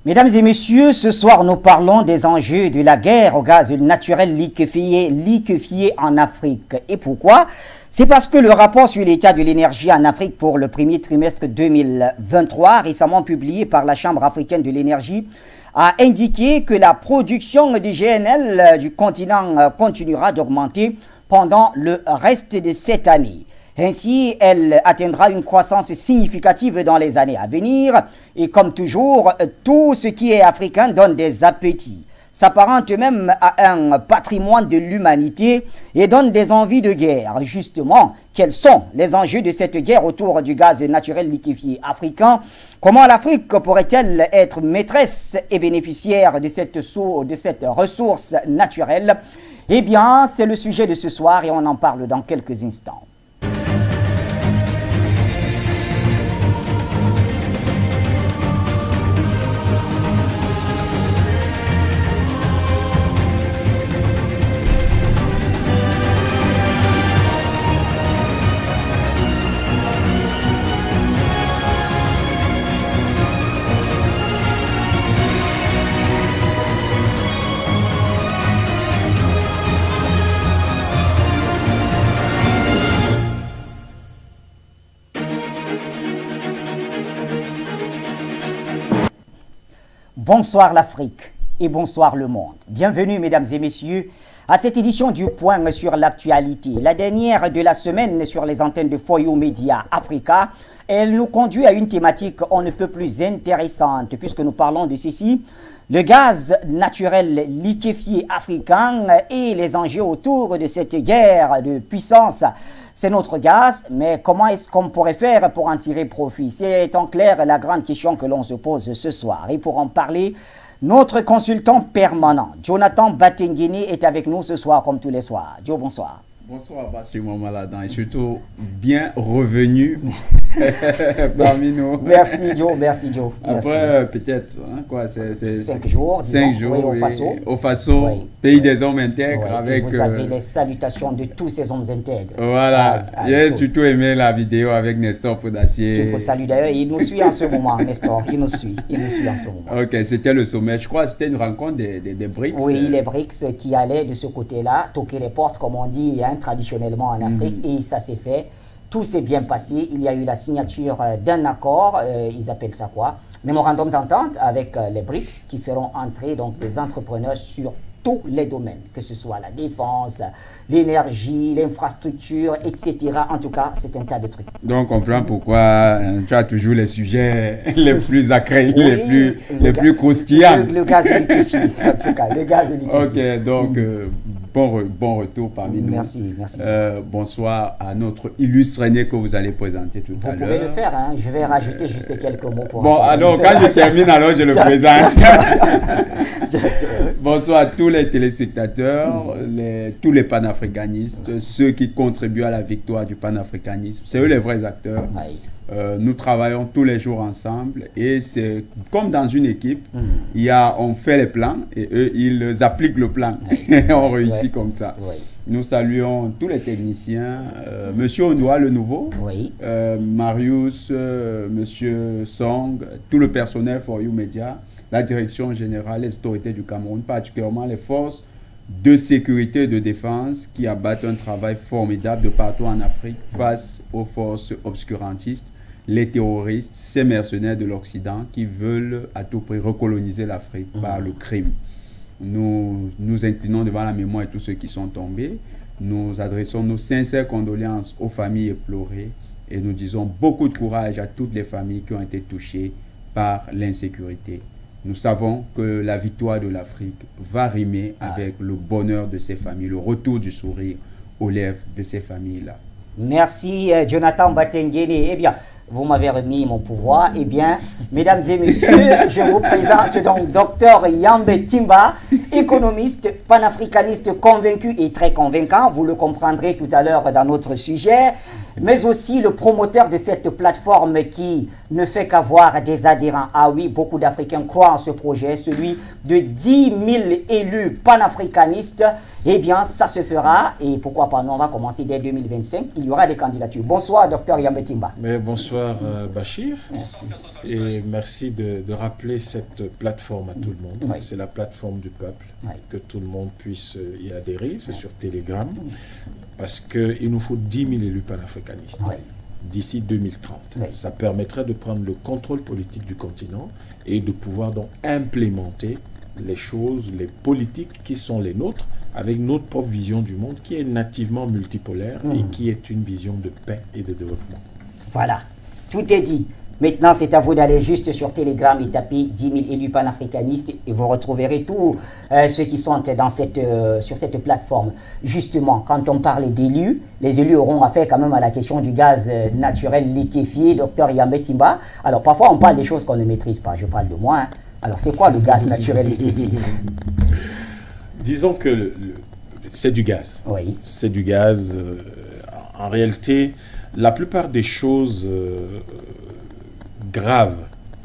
Mesdames et messieurs, ce soir nous parlons des enjeux de la guerre au gaz naturel liquéfié en Afrique. Et pourquoi? C'est parce que le rapport sur l'état de l'énergie en Afrique pour le premier trimestre 2023, récemment publié par la Chambre africaine de l'énergie, a indiqué que la production du GNL du continent continuera d'augmenter pendant le reste de cette année. Ainsi, elle atteindra une croissance significative dans les années à venir. Et comme toujours, tout ce qui est africain donne des appétits, s'apparente même à un patrimoine de l'humanité et donne des envies de guerre. Justement, quels sont les enjeux de cette guerre autour du gaz naturel liquéfié africain? Comment l'Afrique pourrait-elle être maîtresse et bénéficiaire de cette ressource naturelle? Eh bien, c'est le sujet de ce soir et on en parle dans quelques instants. Bonsoir l'Afrique et bonsoir le monde. Bienvenue mesdames et messieurs à cette édition du Point sur l'actualité. La dernière de la semaine sur les antennes de FOYO Média Africa. Elle nous conduit à une thématique on ne peut plus intéressante puisque nous parlons de ceci. Le gaz naturel liquéfié africain et les enjeux autour de cette guerre de puissance. C'est notre gaz, mais comment est-ce qu'on pourrait faire pour en tirer profit? C'est en clair la grande question que l'on se pose ce soir. Et pour en parler, notre consultant permanent, Jonathan Batengene, est avec nous ce soir comme tous les soirs. Joe, bonsoir. Bonsoir Bachir Mamaladan et surtout bien revenu parmi nous. Merci Joe, merci Joe. Après peut-être quoi, c'est 5 jours. 5 jours oui, au Faso, oui, pays des hommes intègres. Oui, avec vous avez les salutations de tous ces hommes intègres. Voilà, j'ai surtout aimé la vidéo avec Nestor Podacier. Il faut saluer d'ailleurs, il nous suit en ce moment, Nestor, il nous suit en ce moment. Ok, c'était le sommet, je crois, c'était une rencontre des BRICS. Oui, les BRICS qui allaient de ce côté-là, toquer les portes comme on dit traditionnellement en Afrique, et ça s'est fait. Tout s'est bien passé. Il y a eu la signature d'un accord, ils appellent ça quoi? Mémorandum d'entente avec les BRICS qui feront entrer donc des entrepreneurs sur tous les domaines, que ce soit la défense, l'énergie, l'infrastructure, etc. En tout cas, c'est un tas de trucs. Donc, on comprend pourquoi tu as toujours les sujets les plus acrés, oui, les plus croustillants. Le gaz liquéfié, en tout cas, le gaz liquéfié. Ok, donc, bon retour parmi nous. Merci, merci. Bonsoir à notre illustre aîné que vous allez présenter tout à l'heure. Vous pouvez le faire, hein. Je vais rajouter juste quelques mots pour... Bon, alors, quand je termine, alors je le présente. Bonsoir à tous les téléspectateurs, tous les panafricanistes, ceux qui contribuent à la victoire du panafricanisme. C'est eux les vrais acteurs. Nous travaillons tous les jours ensemble et c'est comme dans une équipe, on fait les plans et eux, ils appliquent le plan. Et on réussit comme ça. Nous saluons tous les techniciens, Monsieur Ondoa le nouveau, Marius, Monsieur Song, tout le personnel For You Media, la direction générale, les autorités du Cameroun, particulièrement les forces de sécurité et de défense qui abattent un travail formidable de partout en Afrique face aux forces obscurantistes, les terroristes, ces mercenaires de l'Occident qui veulent à tout prix recoloniser l'Afrique par le crime. Nous nous inclinons devant la mémoire de tous ceux qui sont tombés. Nous adressons nos sincères condoléances aux familles éplorées et nous disons beaucoup de courage à toutes les familles qui ont été touchées par l'insécurité. Nous savons que la victoire de l'Afrique va rimer avec le bonheur de ces familles, le retour du sourire aux lèvres de ces familles-là. Merci Jonathan Batengene. Eh bien, vous m'avez remis mon pouvoir. Eh bien, mesdames et messieurs, je vous présente donc Dr Yambe Timba, économiste, panafricaniste convaincu et très convaincant, vous le comprendrez tout à l'heure dans notre sujet, mais aussi le promoteur de cette plateforme qui ne fait qu'avoir des adhérents. Ah oui, beaucoup d'Africains croient en ce projet, celui de 10 000 élus panafricanistes. Eh bien, ça se fera, et pourquoi pas, nous on va commencer dès 2025, il y aura des candidatures. Bonsoir, docteur Yambetimba. Bonsoir, Bachir. Merci. Et merci de rappeler cette plateforme à tout le monde. Oui. C'est la plateforme du peuple, oui. Que tout le monde puisse y adhérer, c'est sur Telegram, parce qu'il nous faut 10 000 élus panafricanistes. Oui. D'ici 2030. Oui. Ça permettrait de prendre le contrôle politique du continent et de pouvoir donc implémenter les choses, les politiques qui sont les nôtres, avec notre propre vision du monde qui est nativement multipolaire et qui est une vision de paix et de développement. Voilà, tout est dit. Maintenant, c'est à vous d'aller juste sur Telegram et taper 10 000 élus panafricanistes et vous retrouverez tous ceux qui sont dans sur cette plateforme. Justement, quand on parle d'élus, les élus auront affaire quand même à la question du gaz naturel liquéfié, docteur Yambetimba. Alors, parfois, on parle des choses qu'on ne maîtrise pas. Je parle de moi. Hein. Alors, c'est quoi le gaz naturel liquéfié? Disons que c'est du gaz. Oui. C'est du gaz. En réalité, la plupart des choses graves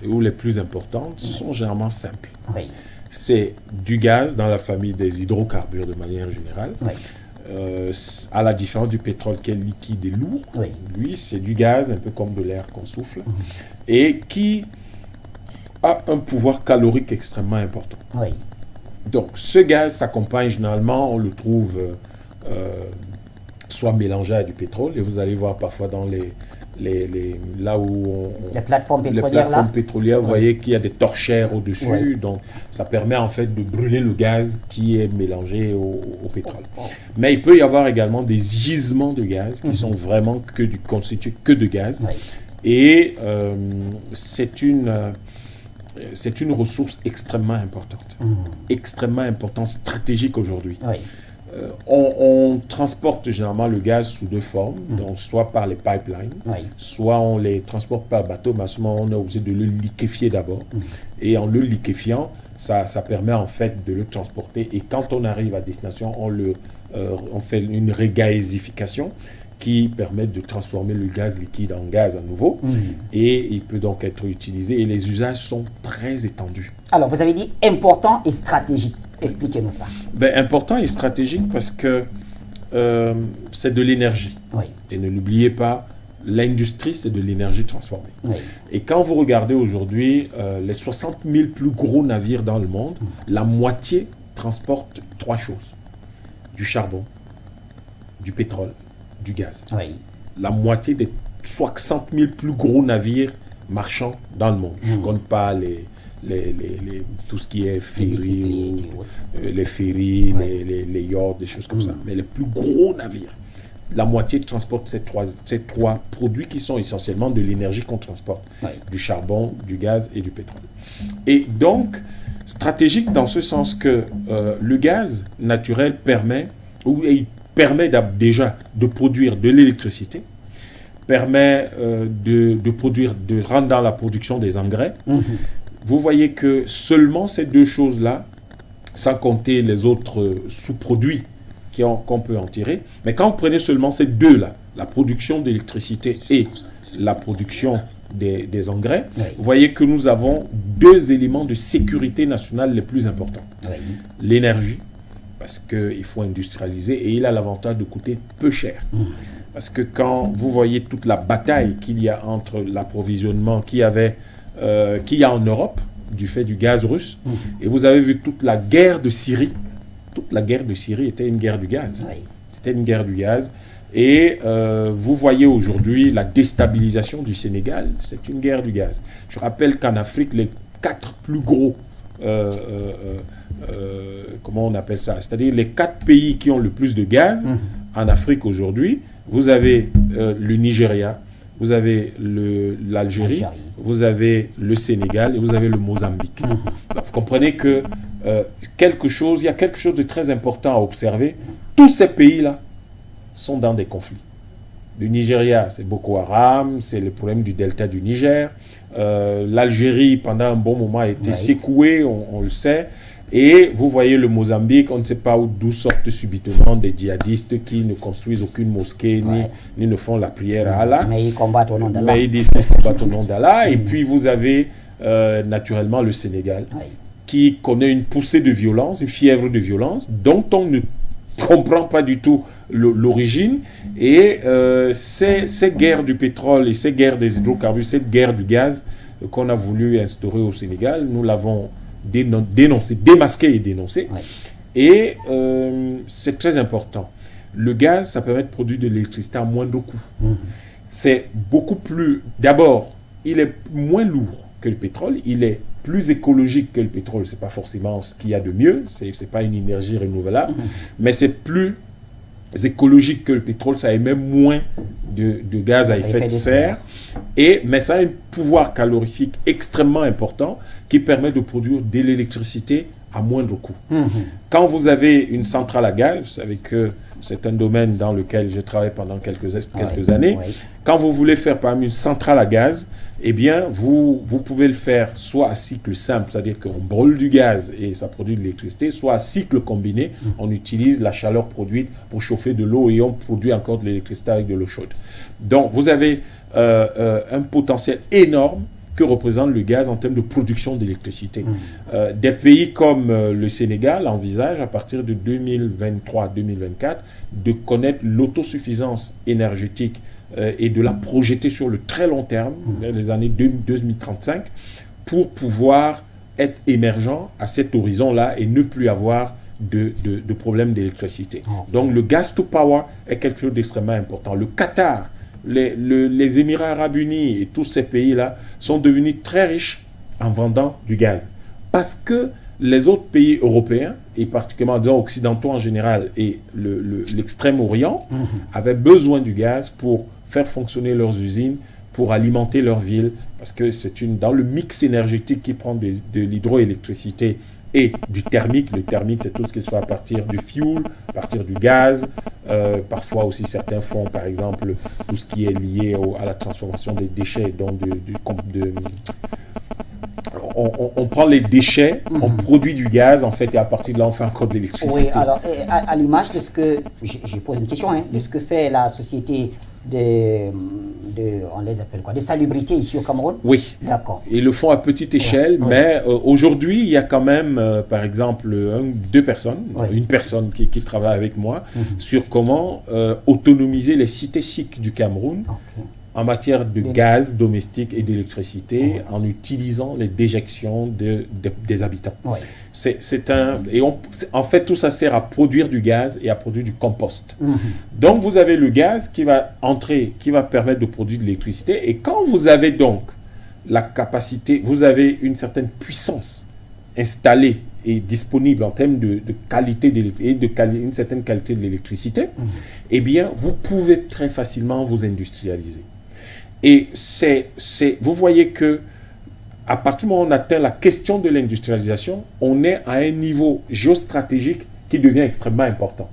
ou les plus importantes sont généralement simples. Oui. C'est du gaz dans la famille des hydrocarbures de manière générale. Oui. À la différence du pétrole qui est liquide et lourd, oui. Lui, c'est du gaz, un peu comme de l'air qu'on souffle, et qui a un pouvoir calorique extrêmement important. Oui. Donc, ce gaz s'accompagne généralement, on le trouve soit mélangé à du pétrole, et vous allez voir parfois dans là où les plateformes pétrolières, vous voyez qu'il y a des torchères au-dessus, oui. Donc ça permet en fait de brûler le gaz qui est mélangé au pétrole. Mais il peut y avoir également des gisements de gaz qui sont vraiment constitués que de gaz, oui. Et c'est une ressource extrêmement importante, extrêmement importante, stratégique aujourd'hui. Oui. On transporte généralement le gaz sous deux formes, donc soit par les pipelines, oui. Soit on les transporte par bateau, mais à ce moment on est obligé de le liquéfier d'abord. Et en le liquéfiant, ça permet en fait de le transporter. Et quand on arrive à destination, on fait une regasification qui permet de transformer le gaz liquide en gaz à nouveau. Et il peut donc être utilisé. Et les usages sont très étendus. Alors, vous avez dit important et stratégique. Expliquez-nous ça. Important et stratégique parce que c'est de l'énergie. Oui. Et ne l'oubliez pas, l'industrie, c'est de l'énergie transformée. Oui. Et quand vous regardez aujourd'hui les 60 000 plus gros navires dans le monde, la moitié transporte trois choses. Du charbon, du pétrole, du gaz. Oui. La moitié des 60 000 plus gros navires marchands dans le monde. Je ne compte pas tout ce qui est ferry, les ferries, oui. les yachts, des choses comme ça. Mais les plus gros navires, la moitié transportent ces trois produits qui sont essentiellement de l'énergie qu'on transporte. Oui. Du charbon, du gaz et du pétrole. Et donc, stratégique dans ce sens que le gaz naturel permet déjà de produire de l'électricité, permet de rendre dans la production des engrais. Vous voyez que seulement ces deux choses-là, sans compter les autres sous-produits qu'on peut en tirer, mais quand vous prenez seulement ces deux-là, la production d'électricité et la production des engrais, oui. Vous voyez que nous avons deux éléments de sécurité nationale les plus importants. Oui. L'énergie, parce qu'il faut industrialiser, et il a l'avantage de coûter peu cher. Parce que quand vous voyez toute la bataille qu'il y a entre l'approvisionnement qu'il y a en Europe, du fait du gaz russe, et vous avez vu toute la guerre de Syrie. Toute la guerre de Syrie était une guerre du gaz. Oui. C'était une guerre du gaz. Et vous voyez aujourd'hui la déstabilisation du Sénégal, c'est une guerre du gaz. Je rappelle qu'en Afrique, les 4 plus gros, comment on appelle ça, c'est-à-dire les 4 pays qui ont le plus de gaz en Afrique aujourd'hui, vous avez le Nigeria, vous avez l'Algérie, vous avez le Sénégal et vous avez le Mozambique. Donc, vous comprenez que il y a quelque chose de très important à observer. Tous ces pays-là sont dans des conflits. Le Nigeria, c'est Boko Haram, c'est le problème du delta du Niger. L'Algérie, pendant un bon moment, a été secouée, on le sait. Et vous voyez le Mozambique, on ne sait pas d'où sortent subitement des djihadistes qui ne construisent aucune mosquée ni ne font la prière à Allah. Mais ils combattent au nom d'Allah. Mais ils disent qu'ils combattent au nom d'Allah. Et puis vous avez naturellement le Sénégal qui connaît une poussée de violence, une fièvre de violence dont on ne comprend pas du tout l'origine. Et ces guerres du pétrole et ces guerres des hydrocarbures, cette guerre du gaz qu'on a voulu instaurer au Sénégal, nous l'avons dénoncé, démasqué et dénoncé. Et c'est très important. Le gaz, ça permet de produire de l'électricité à moindre coût. C'est beaucoup plus... D'abord, il est moins lourd que le pétrole, il est plus écologique que le pétrole. Ce n'est pas forcément ce qu'il y a de mieux, ce n'est pas une énergie renouvelable, mais c'est plus écologique que le pétrole, ça émet moins de gaz à effet de serre, mais ça a un pouvoir calorifique extrêmement important qui permet de produire de l'électricité à moindre coût. Quand vous avez une centrale à gaz, vous savez que c'est un domaine dans lequel je travaille pendant quelques années. Quand vous voulez faire par exemple une centrale à gaz, eh bien, vous pouvez le faire soit à cycle simple, c'est-à-dire qu'on brûle du gaz et ça produit de l'électricité, soit à cycle combiné, on utilise la chaleur produite pour chauffer de l'eau et on produit encore de l'électricité avec de l'eau chaude. Donc, vous avez un potentiel énorme que représente le gaz en termes de production d'électricité. Des pays comme le Sénégal envisagent à partir de 2023-2024 de connaître l'autosuffisance énergétique et de la projeter sur le très long terme, les années 2035, pour pouvoir être émergent à cet horizon-là et ne plus avoir de problème d'électricité. Donc le gas to power est quelque chose d'extrêmement important. Le Qatar, les Émirats Arabes Unis et tous ces pays-là sont devenus très riches en vendant du gaz. Parce que les autres pays européens, et particulièrement disons, occidentaux en général, et l'extrême-orient, avaient besoin du gaz pour faire fonctionner leurs usines, pour alimenter leurs villes, parce que c'est dans le mix énergétique qui prend de l'hydroélectricité et du thermique. Le thermique, c'est tout ce qui se fait à partir du fuel, à partir du gaz. Parfois aussi, certains font, par exemple, tout ce qui est lié à la transformation des déchets. Donc, on prend les déchets, on produit du gaz, en fait, et à partir de là, on fait encore de l'électricité. Oui, alors, à l'image de ce que... Je pose une question, de ce que fait la société on les appelle quoi, des salubrités ici au Cameroun? Oui. D'accord. Ils le font à petite échelle, mais aujourd'hui, il y a quand même, par exemple, deux personnes, une personne qui travaille avec moi sur comment autonomiser les cités chics du Cameroun en matière de gaz domestique et d'électricité en utilisant les déjections des habitants. En fait, tout ça sert à produire du gaz et à produire du compost. Donc, vous avez le gaz qui va entrer, qui va permettre de produire de l'électricité. Et quand vous avez donc la capacité, vous avez une certaine puissance installée et disponible en termes de qualité une certaine qualité de l'électricité, eh bien, vous pouvez très facilement vous industrialiser. Et vous voyez que à partir du moment où on atteint la question de l'industrialisation, on est à un niveau géostratégique qui devient extrêmement important.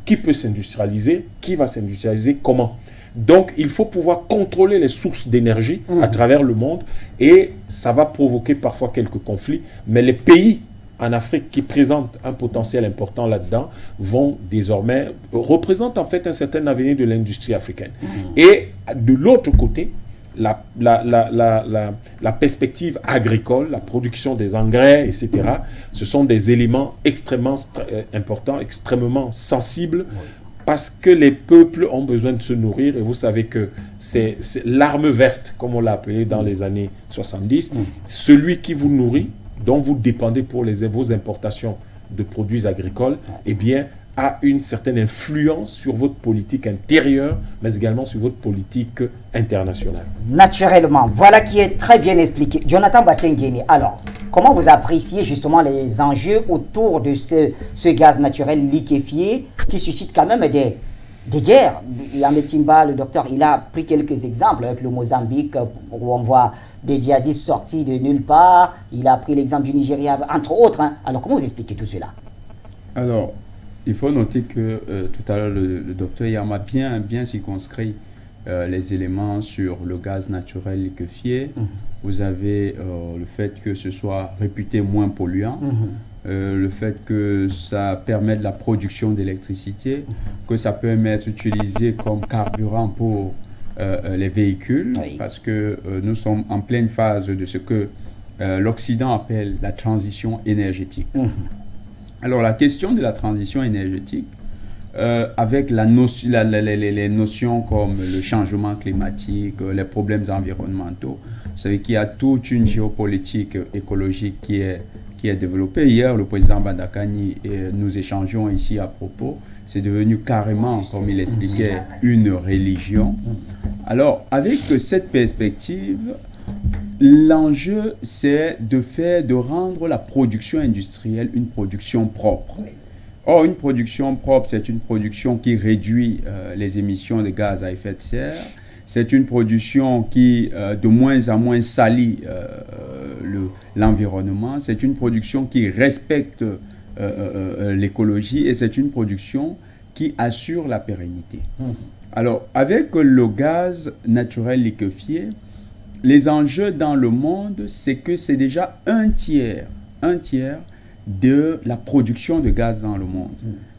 Qui peut s'industrialiser? Qui va s'industrialiser? Comment? Donc, il faut pouvoir contrôler les sources d'énergie à travers le monde et ça va provoquer parfois quelques conflits. Mais les pays en Afrique qui présentent un potentiel important là-dedans vont désormais représentent en fait un certain avenir de l'industrie africaine. Et de l'autre côté, la perspective agricole, la production des engrais, etc., ce sont des éléments extrêmement importants, extrêmement sensibles, parce que les peuples ont besoin de se nourrir. Et vous savez que c'est l'arme verte, comme on l'a appelé dans les années 70. Celui qui vous nourrit, dont vous dépendez pour vos importations de produits agricoles, eh bien, a une certaine influence sur votre politique intérieure, mais également sur votre politique internationale. Naturellement, voilà qui est très bien expliqué. Jonathan Batenguene, alors, comment vous appréciez justement les enjeux autour de ce gaz naturel liquéfié qui suscite quand même des guerres? Ahmed Timba, le docteur, il a pris quelques exemples avec le Mozambique, où on voit des djihadistes sortis de nulle part. Il a pris l'exemple du Nigeria, entre autres. Alors, comment vous expliquez tout cela? Alors, il faut noter que tout à l'heure, le docteur Yama a bien circonscrit les éléments sur le gaz naturel liquéfié. Vous avez le fait que ce soit réputé moins polluant, le fait que ça permet de la production d'électricité, que ça peut être utilisé comme carburant pour les véhicules, parce que nous sommes en pleine phase de ce que l'Occident appelle la transition énergétique. Alors la question de la transition énergétique, avec les notions comme le changement climatique, les problèmes environnementaux, c'est qu'il y a toute une géopolitique écologique qui est développée. Hier, le président Bandakani et nous échangeons ici à propos, c'est devenu carrément, comme il expliquait, une religion. Alors, avec cette perspective, l'enjeu, c'est de rendre la production industrielle une production propre. Or, une production propre, c'est une production qui réduit les émissions de gaz à effet de serre. C'est une production qui, de moins en moins, salit l'environnement. C'est une production qui respecte l'écologie et c'est une production qui assure la pérennité. Alors, avec le gaz naturel liquéfié, les enjeux dans le monde, c'est que c'est déjà un tiers de la production de gaz dans le monde.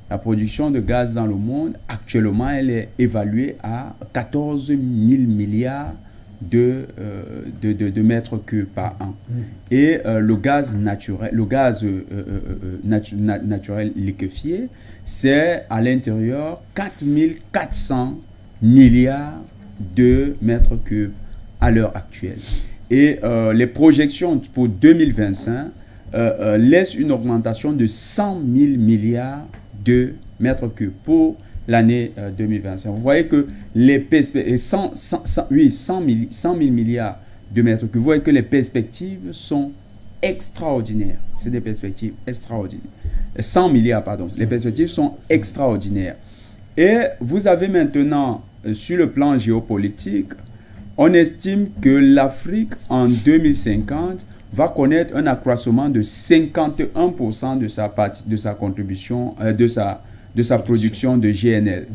La production de gaz dans le monde, actuellement, elle est évaluée à 14 000 milliards de mètres cubes par an. Et le gaz naturel liquéfié, c'est à l'intérieur 4 400 milliards de mètres cubes à l'heure actuelle. Et les projections pour 2025 laissent une augmentation de 100 000 milliards de mètres cubes pour l'année 2025. Vous voyez que les 100 000 milliards de mètres cubes, vous voyez que les perspectives sont extraordinaires. C'est des perspectives extraordinaires. 100 milliards, pardon. Les perspectives sont extraordinaires. Et vous avez maintenant, sur le plan géopolitique, on estime que l'Afrique, en 2050, va connaître un accroissement de 51% de sa contribution, de sa production de GNL.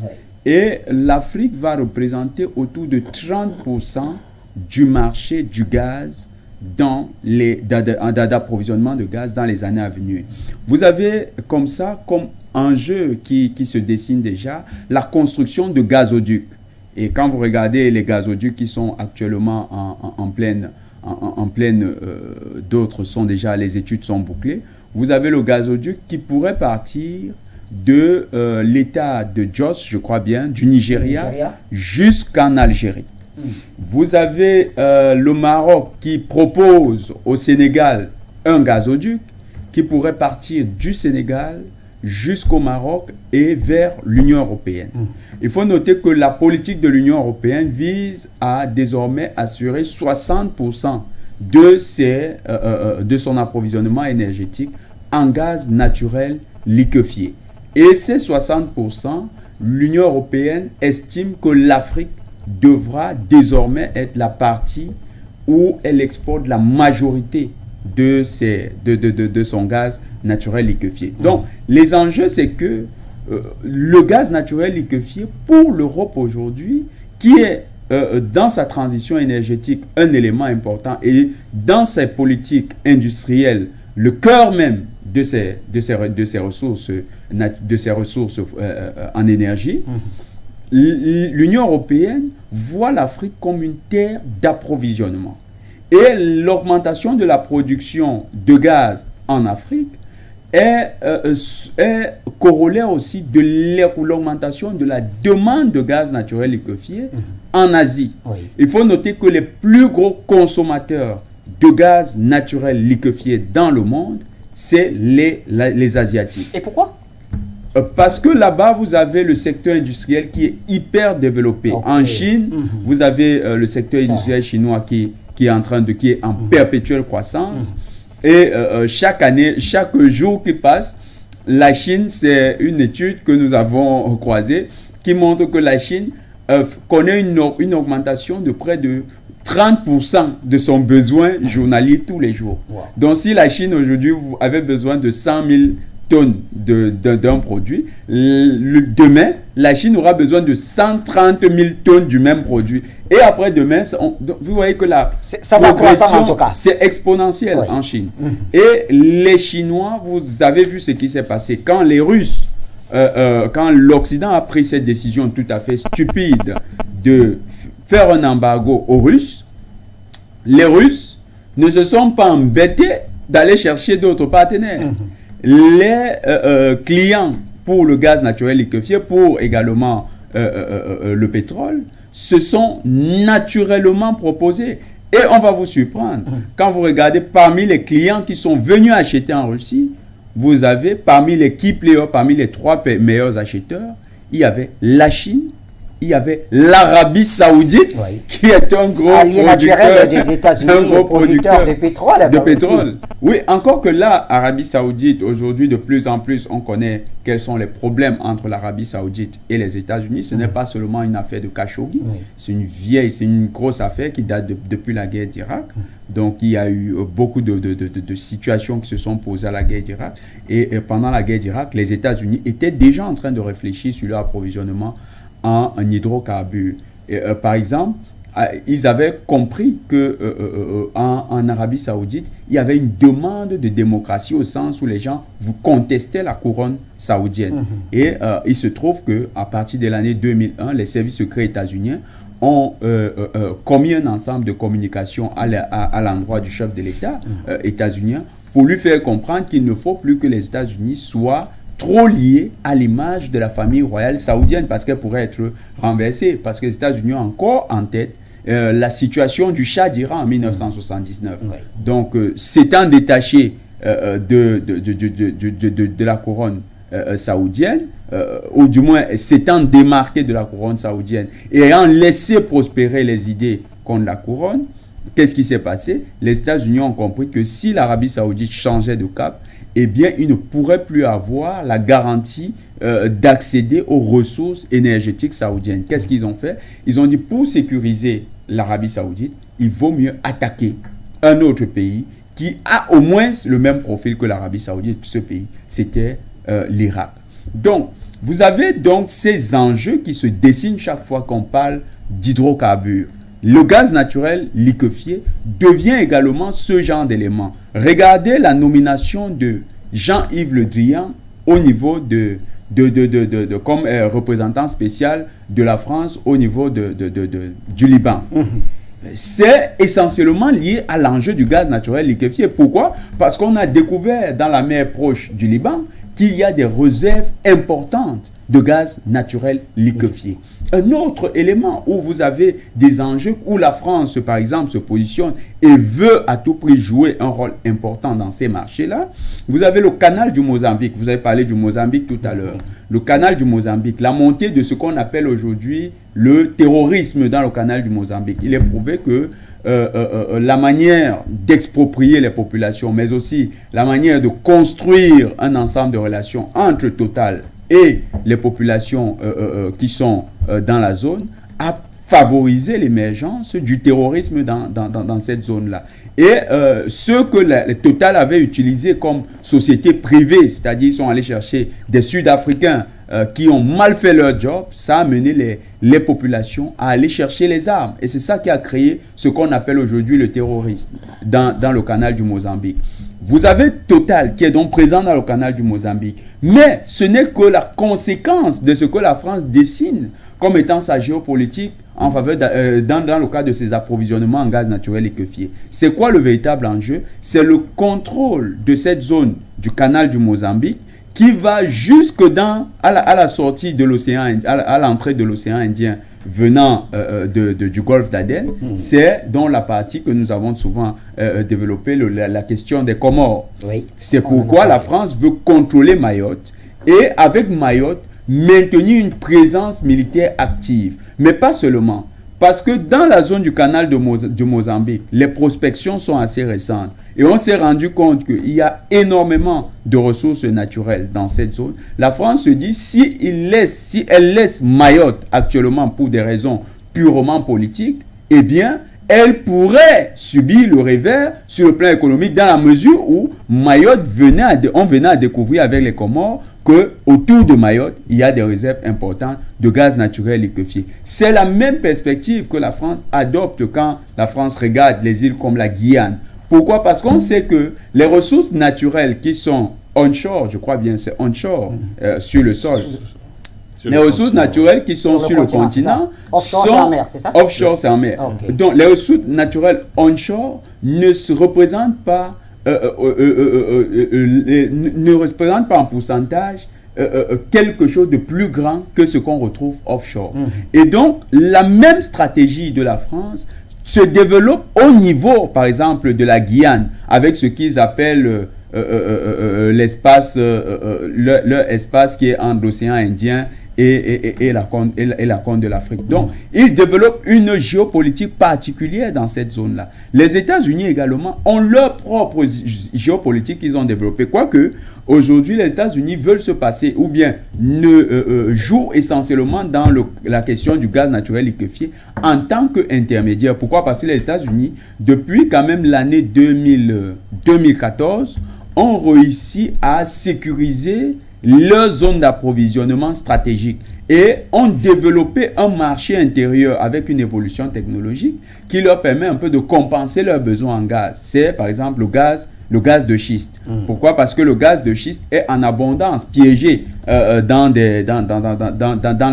Et l'Afrique va représenter autour de 30% du marché du gaz d'approvisionnement de gaz dans les années à venir. Vous avez comme enjeu qui se dessine déjà, la construction de gazoducs. Et quand vous regardez les gazoducs qui sont actuellement en pleine, d'autres sont déjà, les études sont bouclées, vous avez le gazoduc qui pourrait partir de l'état de Jos, je crois bien, du Nigeria. Jusqu'en Algérie. Vous avez le Maroc qui propose au Sénégal un gazoduc qui pourrait partir du Sénégal jusqu'au Maroc et vers l'Union européenne. Il faut noter que la politique de l'Union européenne vise à désormais assurer 60% de son approvisionnement énergétique en gaz naturel liquéfié. Et ces 60%, l'Union européenne estime que l'Afrique devra désormais être la partie où elle exporte la majorité de son gaz naturel liquéfié. Donc, les enjeux, c'est que le gaz naturel liquéfié, pour l'Europe aujourd'hui, qui est dans sa transition énergétique un élément important et dans ses politiques industrielles, le cœur même de ses ressources en énergie, l'Union européenne voit l'Afrique comme une terre d'approvisionnement. Et l'augmentation de la production de gaz en Afrique est corollaire aussi de l'augmentation de la demande de gaz naturel liquéfié en Asie. Il faut noter que les plus gros consommateurs de gaz naturel liquéfié dans le monde, c'est les Asiatiques. Et pourquoi ? Parce que là-bas, vous avez le secteur industriel qui est hyper développé. En Chine, vous avez le secteur industriel chinois qui est en perpétuelle croissance. Et chaque année, chaque jour qui passe, la Chine, c'est une étude que nous avons croisée qui montre que la Chine connaît une augmentation de près de 30% de son besoin journalier tous les jours. Donc, si la Chine aujourd'hui avait besoin de 100 000 tonnes d'un produit, demain, la Chine aura besoin de 130 000 tonnes du même produit. Et après demain, vous voyez que la progression, c'est exponentiel en Chine. Et les Chinois, vous avez vu ce qui s'est passé. Quand les Russes, quand l'Occident a pris cette décision tout à fait stupide de faire un embargo aux Russes, les Russes ne se sont pas embêtés d'aller chercher d'autres partenaires. Les clients pour le gaz naturel liquéfié, pour également le pétrole, se sont naturellement proposés. Et on va vous surprendre. Quand vous regardez parmi les clients qui sont venus acheter en Russie, vous avez parmi les key players, parmi les 3 meilleurs acheteurs, il y avait la Chine, il y avait l'Arabie Saoudite, qui est un gros producteur des États-Unis, un gros producteur de pétrole. Oui, encore que là, Arabie Saoudite, aujourd'hui, de plus en plus, on connaît quels sont les problèmes entre l'Arabie Saoudite et les États-Unis. Ce n'est pas seulement une affaire de Khashoggi, c'est une vieille, c'est une grosse affaire qui date depuis la guerre d'Irak. Donc, il y a eu beaucoup de situations qui se sont posées à la guerre d'Irak. Et pendant la guerre d'Irak, les États-Unis étaient déjà en train de réfléchir sur leur approvisionnement en hydrocarbures. Par exemple, ils avaient compris qu'en Arabie Saoudite, il y avait une demande de démocratie au sens où les gens vous contestaient la couronne saoudienne. Et il se trouve qu'à partir de l'année 2001, les services secrets états-uniens ont commis un ensemble de communications à l'endroit du chef de l'État états-unien pour lui faire comprendre qu'il ne faut plus que les États-Unis soient trop lié à l'image de la famille royale saoudienne parce qu'elle pourrait être renversée, parce que les États-Unis ont encore en tête la situation du Shah d'Iran en 1979. Donc, s'étant détaché de la couronne saoudienne, ou du moins s'étant démarqué de la couronne saoudienne et ayant laissé prospérer les idées contre la couronne, qu'est-ce qui s'est passé? Les États-Unis ont compris que si l'Arabie Saoudite changeait de cap, eh bien, ils ne pourraient plus avoir la garantie d'accéder aux ressources énergétiques saoudiennes. Qu'est-ce qu'ils ont fait? Ils ont dit, pour sécuriser l'Arabie Saoudite, il vaut mieux attaquer un autre pays qui a au moins le même profil que l'Arabie Saoudite. Ce pays, c'était l'Irak. Donc, vous avez donc ces enjeux qui se dessinent chaque fois qu'on parle d'hydrocarbures. Le gaz naturel liquéfié devient également ce genre d'élément. Regardez la nomination de Jean-Yves Le Drian au niveau comme représentant spécial de la France au niveau du Liban. C'est essentiellement lié à l'enjeu du gaz naturel liquéfié. Pourquoi? Parce qu'on a découvert dans la mer proche du Liban qu'il y a des réserves importantes de gaz naturel liquéfié. Un autre élément où vous avez des enjeux, où la France, par exemple, se positionne et veut à tout prix jouer un rôle important dans ces marchés-là, vous avez le canal du Mozambique. Vous avez parlé du Mozambique tout à l'heure. Le canal du Mozambique, la montée de ce qu'on appelle aujourd'hui le terrorisme dans le canal du Mozambique. Il est prouvé que la manière d'exproprier les populations, mais aussi la manière de construire un ensemble de relations entre Total et les populations qui sont dans la zone, a favorisé l'émergence du terrorisme dans cette zone-là. Et ce que Total avait utilisé comme société privée, c'est-à-dire ils sont allés chercher des Sud-Africains qui ont mal fait leur job, ça a mené les populations à aller chercher les armes. Et c'est ça qui a créé ce qu'on appelle aujourd'hui le terrorisme dans le canal du Mozambique. Vous avez Total qui est donc présent dans le canal du Mozambique. Mais ce n'est que la conséquence de ce que la France dessine comme étant sa géopolitique en faveur dans le cadre de ses approvisionnements en gaz naturel liquéfié. C'est quoi le véritable enjeu? C'est le contrôle de cette zone du canal du Mozambique qui va jusque à la sortie de l'océan, à l'entrée de l'océan Indien venant du golfe d'Aden. C'est dans la partie que nous avons souvent développée, la question des Comores. Oui. C'est pourquoi la France veut contrôler Mayotte et avec Mayotte maintenir une présence militaire active. Mais pas seulement. Parce que dans la zone du canal du Mozambique, les prospections sont assez récentes. Et on s'est rendu compte qu'il y a énormément de ressources naturelles dans cette zone. La France se dit, si elle laisse Mayotte actuellement pour des raisons purement politiques, eh bien, elle pourrait subir le revers sur le plan économique dans la mesure où Mayotte on venait à découvrir avec les Comores que autour de Mayotte, il y a des réserves importantes de gaz naturel liquéfié. C'est la même perspective que la France adopte quand la France regarde les îles comme la Guyane. Pourquoi? Parce qu'on sait que les ressources naturelles qui sont onshore, je crois bien c'est onshore, sur le sol, les ressources naturelles qui sont sur le continent offshore, c'est en mer, c'est ça? Offshore, c'est en mer. Okay. Donc, les ressources naturelles onshore ne se représentent pas, ne représentent pas en pourcentage quelque chose de plus grand que ce qu'on retrouve offshore. Et donc, la même stratégie de la France se développe au niveau, par exemple, de la Guyane, avec ce qu'ils appellent l'espace, leur espace qui est entre l'océan Indien et la côte de l'Afrique. Donc, ils développent une géopolitique particulière dans cette zone-là. Les États-Unis également ont leur propre géopolitique qu'ils ont développée. Quoique, aujourd'hui, les États-Unis veulent se passer ou bien jouent essentiellement dans la question du gaz naturel liquéfié en tant qu'intermédiaire. Pourquoi? Parce que les États-Unis, depuis quand même l'année 2014, ont réussi à sécuriser leur zone d'approvisionnement stratégique et ont développé un marché intérieur avec une évolution technologique qui leur permet un peu de compenser leurs besoins en gaz. C'est par exemple le gaz de schiste. Pourquoi? Parce que le gaz de schiste est en abondance, piégé dans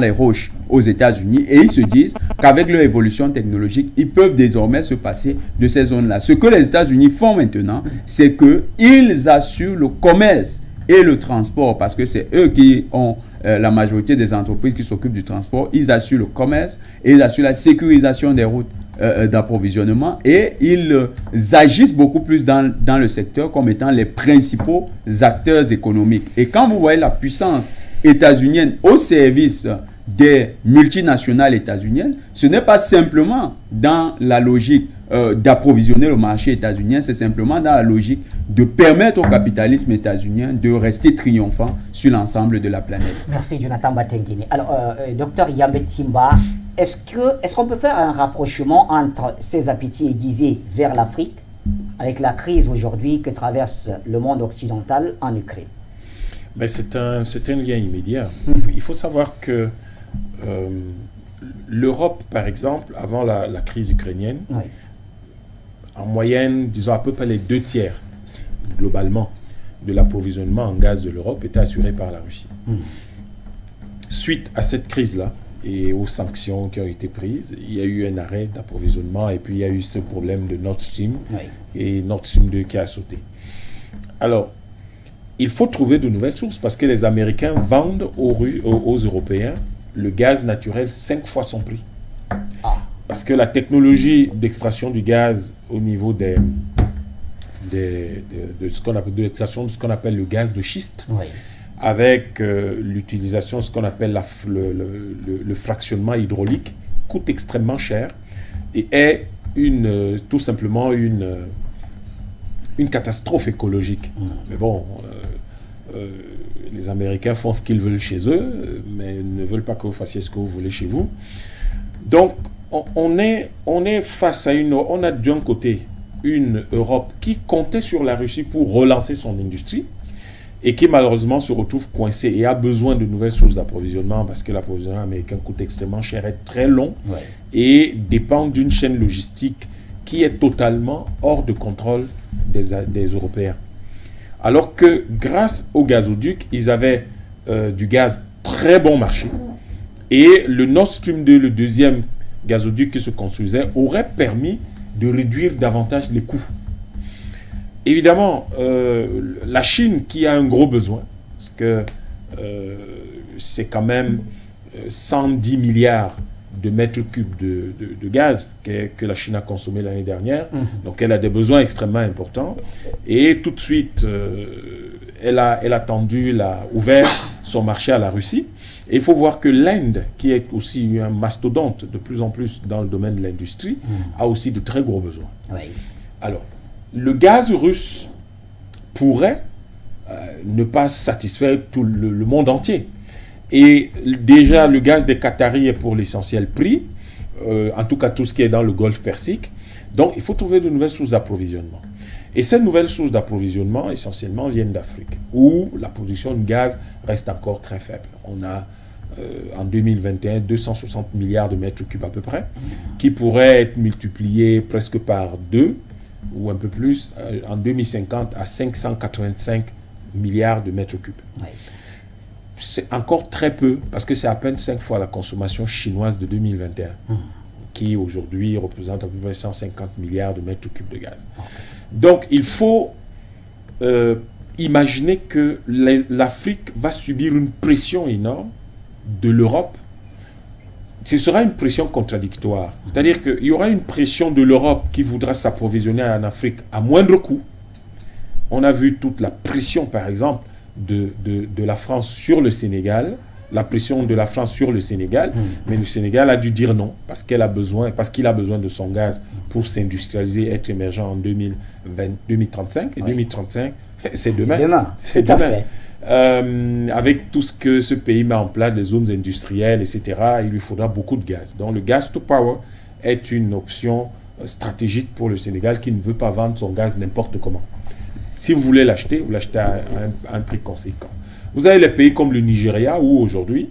les roches aux États-Unis, et ils se disent qu'avec leur évolution technologique, ils peuvent désormais se passer de ces zones-là. Ce que les États-Unis font maintenant, c'est qu'ils assurent le commerce et le transport, parce que c'est eux qui ont la majorité des entreprises qui s'occupent du transport. Ils assurent le commerce et ils assurent la sécurisation des routes d'approvisionnement, et ils agissent beaucoup plus dans le secteur comme étant les principaux acteurs économiques. Et quand vous voyez la puissance états-unienne au service des multinationales états-uniennes, ce n'est pas simplement dans la logique d'approvisionner le marché états-unien, c'est simplement dans la logique de permettre au capitalisme états-unien de rester triomphant sur l'ensemble de la planète. Merci Jonathan Batengini. Alors, docteur Yambé Timba, est-ce qu'on peut faire un rapprochement entre ces appétits aiguisés vers l'Afrique avec la crise aujourd'hui que traverse le monde occidental en Ukraine? Mais c'est un lien immédiat. Il faut savoir que l'Europe, par exemple, avant la crise ukrainienne, oui, en moyenne, disons à peu près les 2/3, globalement, de l'approvisionnement en gaz de l'Europe était assuré par la Russie. Suite à cette crise-là et aux sanctions qui ont été prises, il y a eu un arrêt d'approvisionnement, et puis il y a eu ce problème de Nord Stream, oui, et Nord Stream 2 qui a sauté. Alors, il faut trouver de nouvelles sources parce que les Américains vendent aux Européens le gaz naturel 5 fois son prix. Parce que la technologie d'extraction du gaz au niveau de ce qu'on appelle, de l'extraction de ce qu'on appelle le gaz de schiste, oui, avec l'utilisation de ce qu'on appelle le fractionnement hydraulique, coûte extrêmement cher et est tout simplement une catastrophe écologique. Mais bon, les Américains font ce qu'ils veulent chez eux, mais ne veulent pas que vous fassiez ce que vous voulez chez vous. Donc, on est face à on a d'un côté une Europe qui comptait sur la Russie pour relancer son industrie et qui malheureusement se retrouve coincée et a besoin de nouvelles sources d'approvisionnement parce que l'approvisionnement américain coûte extrêmement cher, est très long, ouais, et dépend d'une chaîne logistique qui est totalement hors de contrôle des Européens. Alors que grâce au gazoduc, ils avaient du gaz très bon marché, et le Nord Stream 2, le deuxième gazoduc qui se construisait, aurait permis de réduire davantage les coûts. Évidemment, la Chine qui a un gros besoin, parce que c'est quand même 110 milliards de mètres cubes de gaz que la Chine a consommé l'année dernière. Donc elle a des besoins extrêmement importants. Et tout de suite, elle a ouvert son marché à la Russie. Et il faut voir que l'Inde, qui est aussi un mastodonte de plus en plus dans le domaine de l'industrie, a aussi de très gros besoins. Oui. Alors, le gaz russe pourrait ne pas satisfaire tout le monde entier. Et déjà, le gaz des Qataris est pour l'essentiel pris. en tout cas tout ce qui est dans le Golfe Persique. Donc il faut trouver de nouvelles sources d'approvisionnement. Et ces nouvelles sources d'approvisionnement, essentiellement, viennent d'Afrique, où la production de gaz reste encore très faible. On a, en 2021, 260 milliards de mètres cubes à peu près, qui pourraient être multipliés presque par 2, ou un peu plus, en 2050 à 585 milliards de mètres cubes. Oui. C'est encore très peu, parce que c'est à peine 5 fois la consommation chinoise de 2021, qui aujourd'hui représente à peu près 150 milliards de mètres cubes de gaz. Donc, il faut imaginer que l'Afrique va subir une pression énorme de l'Europe. Ce sera une pression contradictoire. C'est-à-dire qu'il y aura une pression de l'Europe qui voudra s'approvisionner en Afrique à moindre coût. On a vu toute la pression, par exemple, de la France sur le Sénégal, la pression de la France sur le Sénégal, mais le Sénégal a dû dire non, parce qu'il a besoin de son gaz pour s'industrialiser, être émergent en 2035. Et 2035, c'est demain. C'est demain. Avec tout ce que ce pays met en place, les zones industrielles, etc., il lui faudra beaucoup de gaz. Donc le gas to power est une option stratégique pour le Sénégal qui ne veut pas vendre son gaz n'importe comment. Si vous voulez l'acheter, vous l'achetez à un prix conséquent. Vous avez les pays comme le Nigeria où aujourd'hui,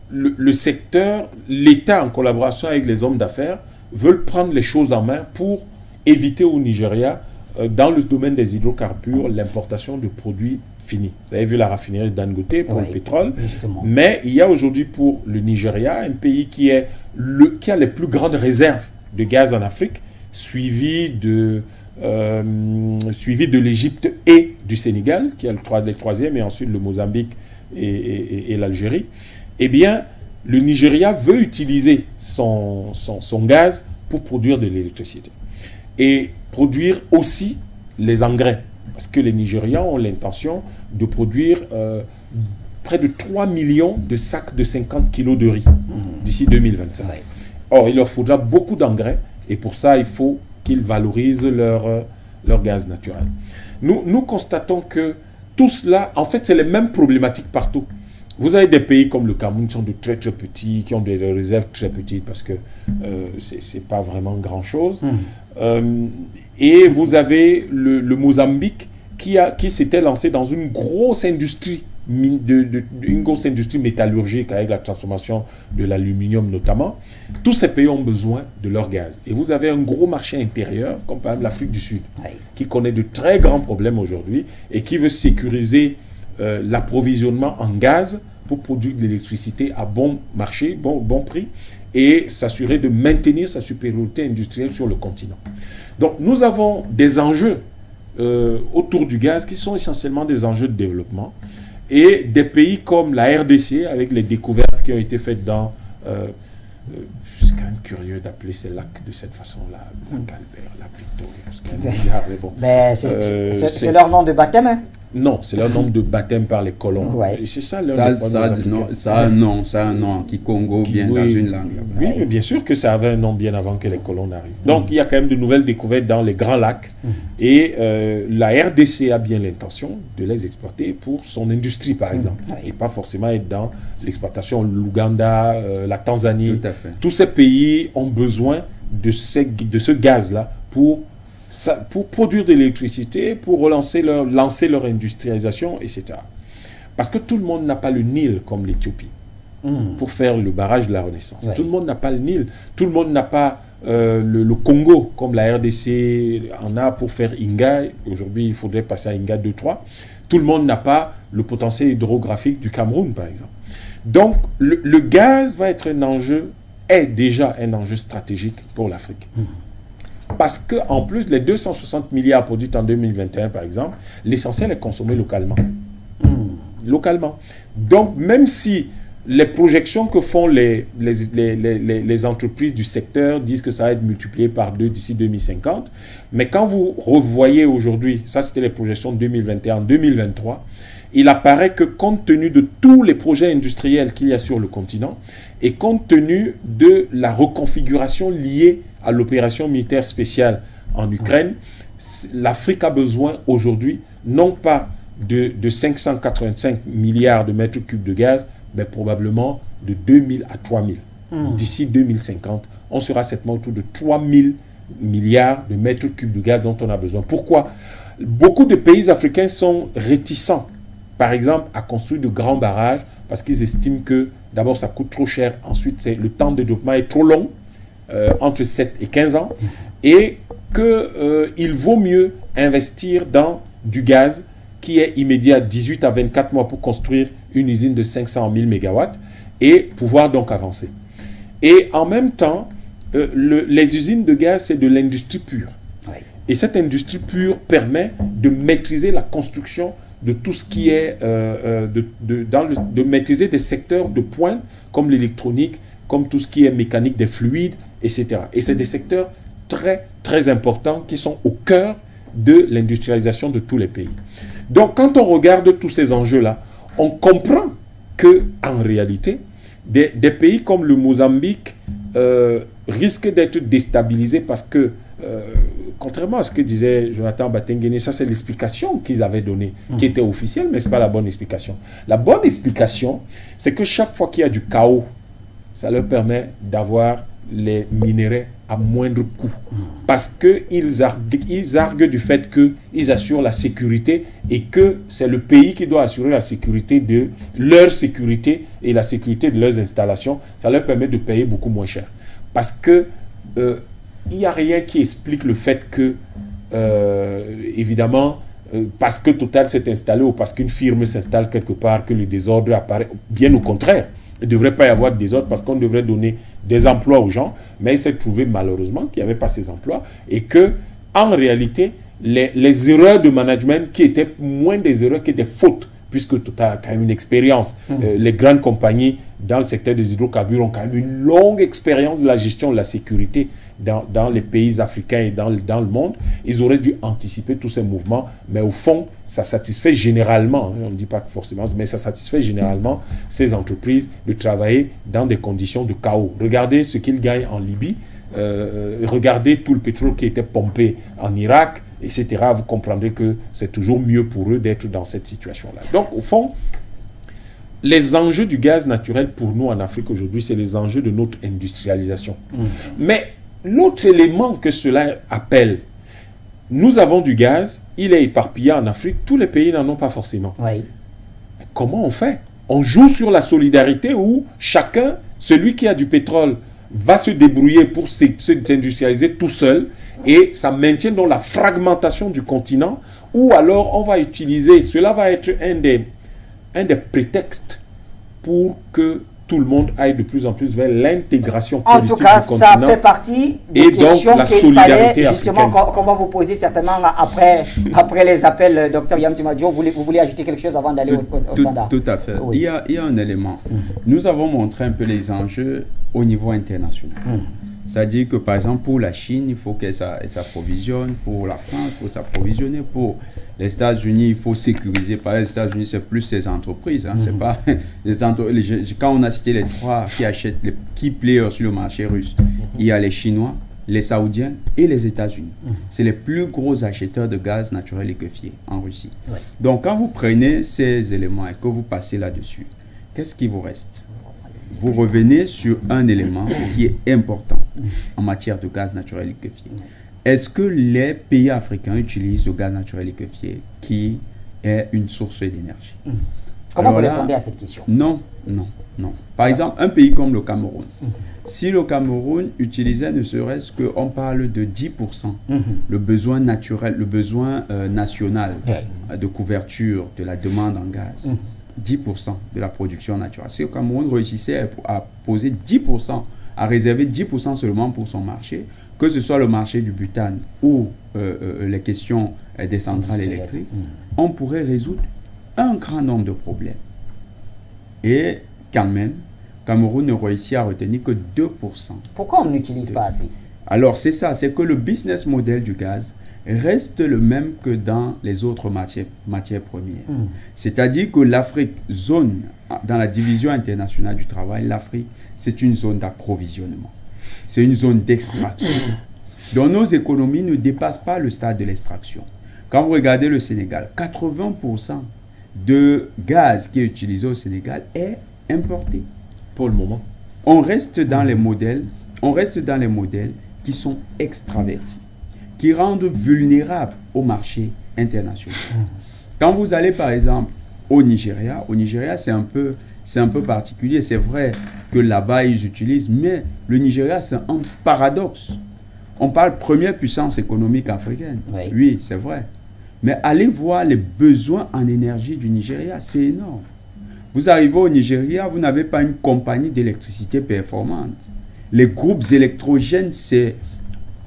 le secteur, l'État en collaboration avec les hommes d'affaires veulent prendre les choses en main pour éviter au Nigeria, dans le domaine des hydrocarbures, l'importation de produits finis. Vous avez vu la raffinerie de Dangote pour le pétrole, justement. Mais il y a aujourd'hui pour le Nigeria un pays qui a les plus grandes réserves de gaz en Afrique, suivi de l'Égypte et du Sénégal, qui est le troisième, et ensuite le Mozambique et l'Algérie. Eh bien, le Nigeria veut utiliser son gaz pour produire de l'électricité. Et produire aussi les engrais. Parce que les Nigérians ont l'intention de produire près de 3 millions de sacs de 50 kilos de riz d'ici 2025. Or, il leur faudra beaucoup d'engrais, et pour ça, il faut qu'ils valorisent leur gaz naturel. Nous constatons que tout cela, en fait, c'est les mêmes problématiques partout. Vous avez des pays comme le Cameroun qui sont de très très petits, qui ont des réserves très petites parce que c'est pas vraiment grand-chose. Et vous avez le Mozambique qui s'était lancé dans une grosse industrie, une grosse industrie métallurgique avec la transformation de l'aluminium notamment. Tous ces pays ont besoin de leur gaz. Et vous avez un gros marché intérieur, comme par exemple l'Afrique du Sud, qui connaît de très grands problèmes aujourd'hui et qui veut sécuriser l'approvisionnement en gaz pour produire de l'électricité à bon marché, bon prix, et s'assurer de maintenir sa supériorité industrielle sur le continent. Donc nous avons des enjeux autour du gaz qui sont essentiellement des enjeux de développement, et des pays comme la RDC, avec les découvertes qui ont été faites dans... c'est quand même curieux d'appeler ces lacs de cette façon-là, la Calvaire, la Victoria, c'est quand même bizarre, mais bon. C'est leur nom de baptême, hein? Non, c'est leur nom de baptême par les colons. Ouais. Et c'est ça, ça a un nom en Kikongo, bien dans une langue. Oui, mais bien sûr que ça avait un nom bien avant que les colons n'arrivent. Donc, il y a quand même de nouvelles découvertes dans les grands lacs. Et la RDC a bien l'intention de les exploiter pour son industrie, par exemple. Et pas forcément être dans l'exploitation. L'Ouganda, la Tanzanie. Tout à fait. Tous ces pays ont besoin de ce gaz-là pour produire de l'électricité, pour lancer leur industrialisation, etc. Parce que tout le monde n'a pas le Nil comme l'Éthiopie pour faire le barrage de la Renaissance. Tout le monde n'a pas le Nil. Tout le monde n'a pas le Congo comme la RDC en a pour faire Inga. Aujourd'hui, il faudrait passer à Inga 2-3. Tout le monde n'a pas le potentiel hydrographique du Cameroun, par exemple. Donc, le gaz va être est déjà un enjeu stratégique pour l'Afrique. Parce qu'en plus, les 260 milliards produits en 2021, par exemple, l'essentiel est consommé localement. Localement. Donc, même si les projections que font les entreprises du secteur disent que ça va être multiplié par 2 d'ici 2050, mais quand vous revoyez aujourd'hui, ça c'était les projections de 2021-2023, il apparaît que compte tenu de tous les projets industriels qu'il y a sur le continent et compte tenu de la reconfiguration liée à l'opération militaire spéciale en Ukraine, l'Afrique a besoin aujourd'hui non pas de 585 milliards de mètres cubes de gaz, mais probablement de 2000 à 3000. d'ici 2050, on sera certainement autour de 3000 milliards de mètres cubes de gaz dont on a besoin. Pourquoi? Beaucoup de pays africains sont réticents, par exemple, à construire de grands barrages parce qu'ils estiment que d'abord ça coûte trop cher, ensuite le temps de développement est trop long, entre 7 et 15 ans, et qu'il vaut mieux investir dans du gaz qui est immédiat, 18 à 24 mois pour construire une usine de 500 000 MW et pouvoir donc avancer. Et en même temps, les usines de gaz, c'est de l'industrie pure. Oui. Et cette industrie pure permet de maîtriser la construction de tout ce qui est, de maîtriser des secteurs de pointe comme l'électronique, comme tout ce qui est mécanique des fluides, etc. Et c'est des secteurs très, très importants qui sont au cœur de l'industrialisation de tous les pays. Donc, quand on regarde tous ces enjeux-là, on comprend qu'en réalité, des pays comme le Mozambique risquent d'être déstabilisés parce que, contrairement à ce que disait Jonathan Batengene, ça c'est l'explication qu'ils avaient donnée, qui était officielle, mais ce n'est pas la bonne explication. La bonne explication, c'est que chaque fois qu'il y a du chaos, ça leur permet d'avoir les minéraux à moindre coût. Parce qu'ils arguent du fait qu'ils assurent la sécurité et que c'est le pays qui doit assurer la sécurité de leur sécurité et la sécurité de leurs installations. Ça leur permet de payer beaucoup moins cher. Parce que il n'y a rien qui explique le fait que, évidemment, parce que Total s'est installé ou parce qu'une firme s'installe quelque part, que le désordre apparaît. Bien au contraire. Il ne devrait pas y avoir de désordre parce qu'on devrait donner des emplois aux gens, mais il s'est trouvé malheureusement qu'il n'y avait pas ces emplois et que, en réalité, les erreurs de management qui étaient moins des erreurs que des fautes, puisque Total a quand même une expérience. Les grandes compagnies dans le secteur des hydrocarbures ont quand même une longue expérience de la gestion de la sécurité dans les pays africains et dans le monde. Ils auraient dû anticiper tous ces mouvements, mais au fond, ça satisfait généralement, on ne dit pas forcément, mais ça satisfait généralement ces entreprises de travailler dans des conditions de chaos. Regardez ce qu'ils gagnent en Libye, regardez tout le pétrole qui était pompé en Irak, etc. Vous comprendrez que c'est toujours mieux pour eux d'être dans cette situation-là. Donc, au fond, les enjeux du gaz naturel pour nous en Afrique aujourd'hui, c'est les enjeux de notre industrialisation. Mais l'autre élément que cela appelle, nous avons du gaz, il est éparpillé en Afrique, tous les pays n'en ont pas forcément. Oui. Comment on fait? On joue sur la solidarité où chacun, celui qui a du pétrole, va se débrouiller pour s'industrialiser tout seul et ça maintient donc la fragmentation du continent, ou alors on va utiliser, cela va être un des prétextes pour que tout le monde aille de plus en plus vers l'intégration politique du continent. En tout cas, ça fait partie des questions qu'il fallait justement qu'on va vous poser certainement après les appels. Docteur Yamtima Diop, vous voulez ajouter quelque chose avant d'aller au standard? Tout à fait. Oui. Il y a un élément. Nous avons montré un peu les enjeux au niveau international. C'est-à-dire que, par exemple, pour la Chine, il faut qu'elle s'approvisionne. Pour la France, il faut s'approvisionner. Pour les États-Unis, il faut sécuriser. Par les États-Unis, c'est plus ces entreprises. Hein, c'est pas quand on a cité les trois qui achètent les key players sur le marché russe, il y a les Chinois, les Saoudiens et les États-Unis. C'est les plus gros acheteurs de gaz naturel liquéfié en Russie. Ouais. Donc, quand vous prenez ces éléments et que vous passez là-dessus, qu'est-ce qui vous reste? Vous revenez sur un élément qui est important en matière de gaz naturel liquéfié. Est-ce que les pays africains utilisent le gaz naturel liquéfié qui est une source d'énergie? Comment vous répondez à cette question? Non. Par exemple, un pays comme le Cameroun, si le Cameroun utilisait ne serait-ce qu'on parle de 10%, le besoin naturel, le besoin national de couverture de la demande en gaz, 10% de la production naturelle. Si le Cameroun réussissait à poser 10%, à réserver 10% seulement pour son marché, que ce soit le marché du butane ou les questions des centrales électriques, on pourrait résoudre un grand nombre de problèmes. Et quand même, Cameroun ne réussit à retenir que 2%. Pourquoi on n'utilise pas assez? Alors c'est ça, c'est que le business model du gaz reste le même que dans les autres matières premières. C'est-à-dire que l'Afrique, dans la division internationale du travail, l'Afrique, c'est une zone d'approvisionnement. C'est une zone d'extraction. Donc nos économies ne dépassent pas le stade de l'extraction. Quand vous regardez le Sénégal, 80% de gaz qui est utilisé au Sénégal est importé. Pour le moment. on reste dans les modèles qui sont extravertis, qui rendent vulnérables au marché international. Quand vous allez par exemple au Nigeria c'est un peu particulier. C'est vrai que là-bas ils utilisent, mais le Nigeria c'est un paradoxe. On parle première puissance économique africaine. Oui, c'est vrai. Mais allez voir les besoins en énergie du Nigeria, c'est énorme. Vous arrivez au Nigeria, vous n'avez pas une compagnie d'électricité performante. Les groupes électrogènes, c'est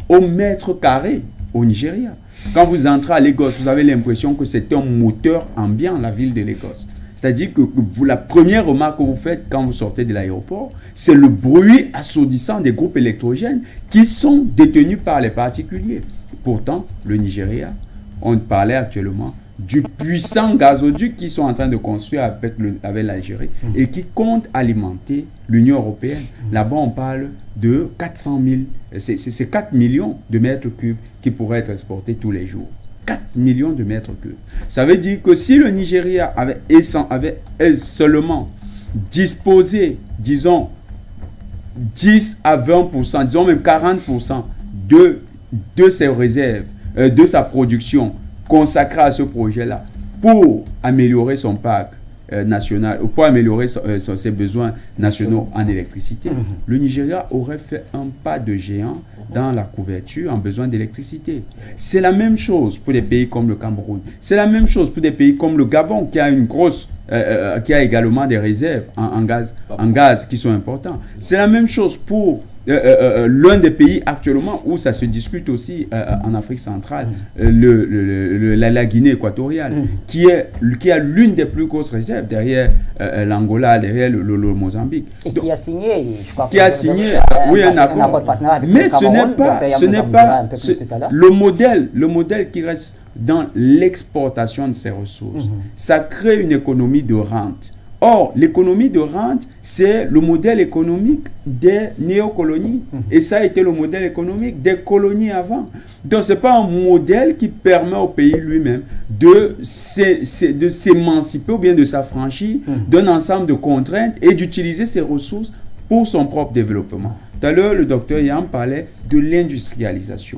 au mètre carré au Nigeria. Quand vous entrez à Lagos, vous avez l'impression que c'est un moteur ambiant, la ville de Lagos. C'est-à-dire que la première remarque que vous faites quand vous sortez de l'aéroport, c'est le bruit assourdissant des groupes électrogènes qui sont détenus par les particuliers. Pourtant, le Nigeria, on parlait actuellement du puissant gazoduc qu'ils sont en train de construire avec l'Algérie et qui compte alimenter l'Union européenne. Là-bas, on parle de 400 000, c'est 4 millions de mètres cubes qui pourraient être exportés tous les jours. 4 millions de mètres cubes. Ça veut dire que si le Nigeria avait seulement disposé, disons, 10 à 20%, disons même 40% de ses réserves, de sa production consacrée à ce projet-là pour améliorer son parc national, ou pour améliorer ses besoins nationaux en électricité, le Nigeria aurait fait un pas de géant dans la couverture en besoin d'électricité. C'est la même chose pour des pays comme le Cameroun. C'est la même chose pour des pays comme le Gabon qui a une grosse, qui a également des réserves en gaz qui sont importants. C'est la même chose pour l'un des pays actuellement où ça se discute aussi en Afrique centrale, la Guinée équatoriale, qui a l'une des plus grosses réserves derrière l'Angola, derrière le Mozambique. Et donc, qui a signé, je crois, oui, un accord. Mais ce n'est pas le modèle qui reste dans l'exportation de ces ressources. Ça crée une économie de rente. Or, l'économie de rente, c'est le modèle économique des néocolonies. Et ça a été le modèle économique des colonies avant. Donc, ce n'est pas un modèle qui permet au pays lui-même de s'émanciper ou bien de s'affranchir d'un ensemble de contraintes et d'utiliser ses ressources pour son propre développement. Tout à l'heure, le docteur Yam parlait de l'industrialisation.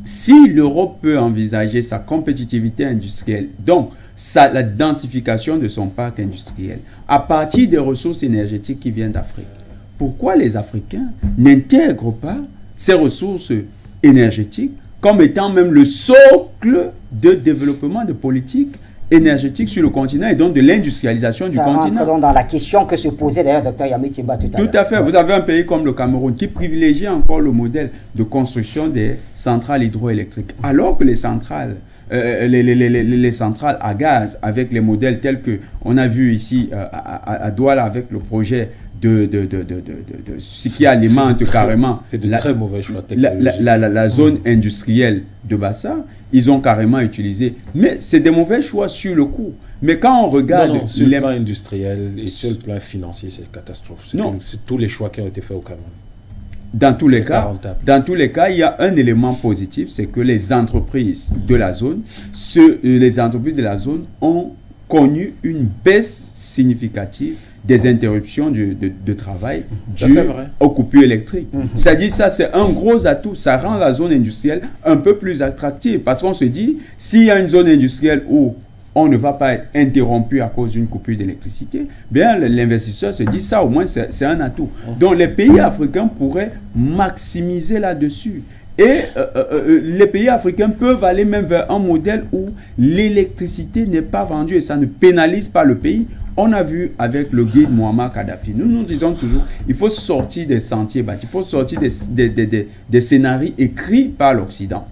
Si l'Europe peut envisager sa compétitivité industrielle, donc la densification de son parc industriel, à partir des ressources énergétiques qui viennent d'Afrique, pourquoi les Africains n'intègrent pas ces ressources énergétiques comme étant même le socle de développement de politiques énergétique sur le continent et donc de l'industrialisation du continent. Ça rentre dans la question que se posait d'ailleurs Dr Yamé Timba tout à l'heure. Tout à fait. Vous avez un pays comme le Cameroun qui privilégie encore le modèle de construction des centrales hydroélectriques, alors que les centrales, les centrales à gaz avec les modèles tels que on a vu ici à Douala avec le projet de ce qui alimente carrément très mauvais choix la zone industrielle de Bassa, ils ont carrément utilisé. Mais c'est des mauvais choix sur le coup. Mais quand on regarde... Non, sur le plan industriel et sur le plan financier, c'est catastrophe. C'est tous les choix qui ont été faits au Cameroun. Dans tous les cas, il y a un élément positif, c'est que les entreprises de la zone, ont connu une baisse significative des interruptions de travail dues aux coupures électriques. C'est-à-dire, ça, c'est un gros atout. Ça rend la zone industrielle un peu plus attractive. Parce qu'on se dit, s'il y a une zone industrielle où on ne va pas être interrompu à cause d'une coupure d'électricité, bien, l'investisseur se dit, ça, au moins, c'est un atout. Donc, les pays africains pourraient maximiser là-dessus. Et les pays africains peuvent aller même vers un modèle où l'électricité n'est pas vendue et ça ne pénalise pas le pays. On a vu avec le guide Muammar Kadhafi, nous disons toujours, il faut sortir des sentiers battus, il faut sortir des scénarios écrits par l'Occident.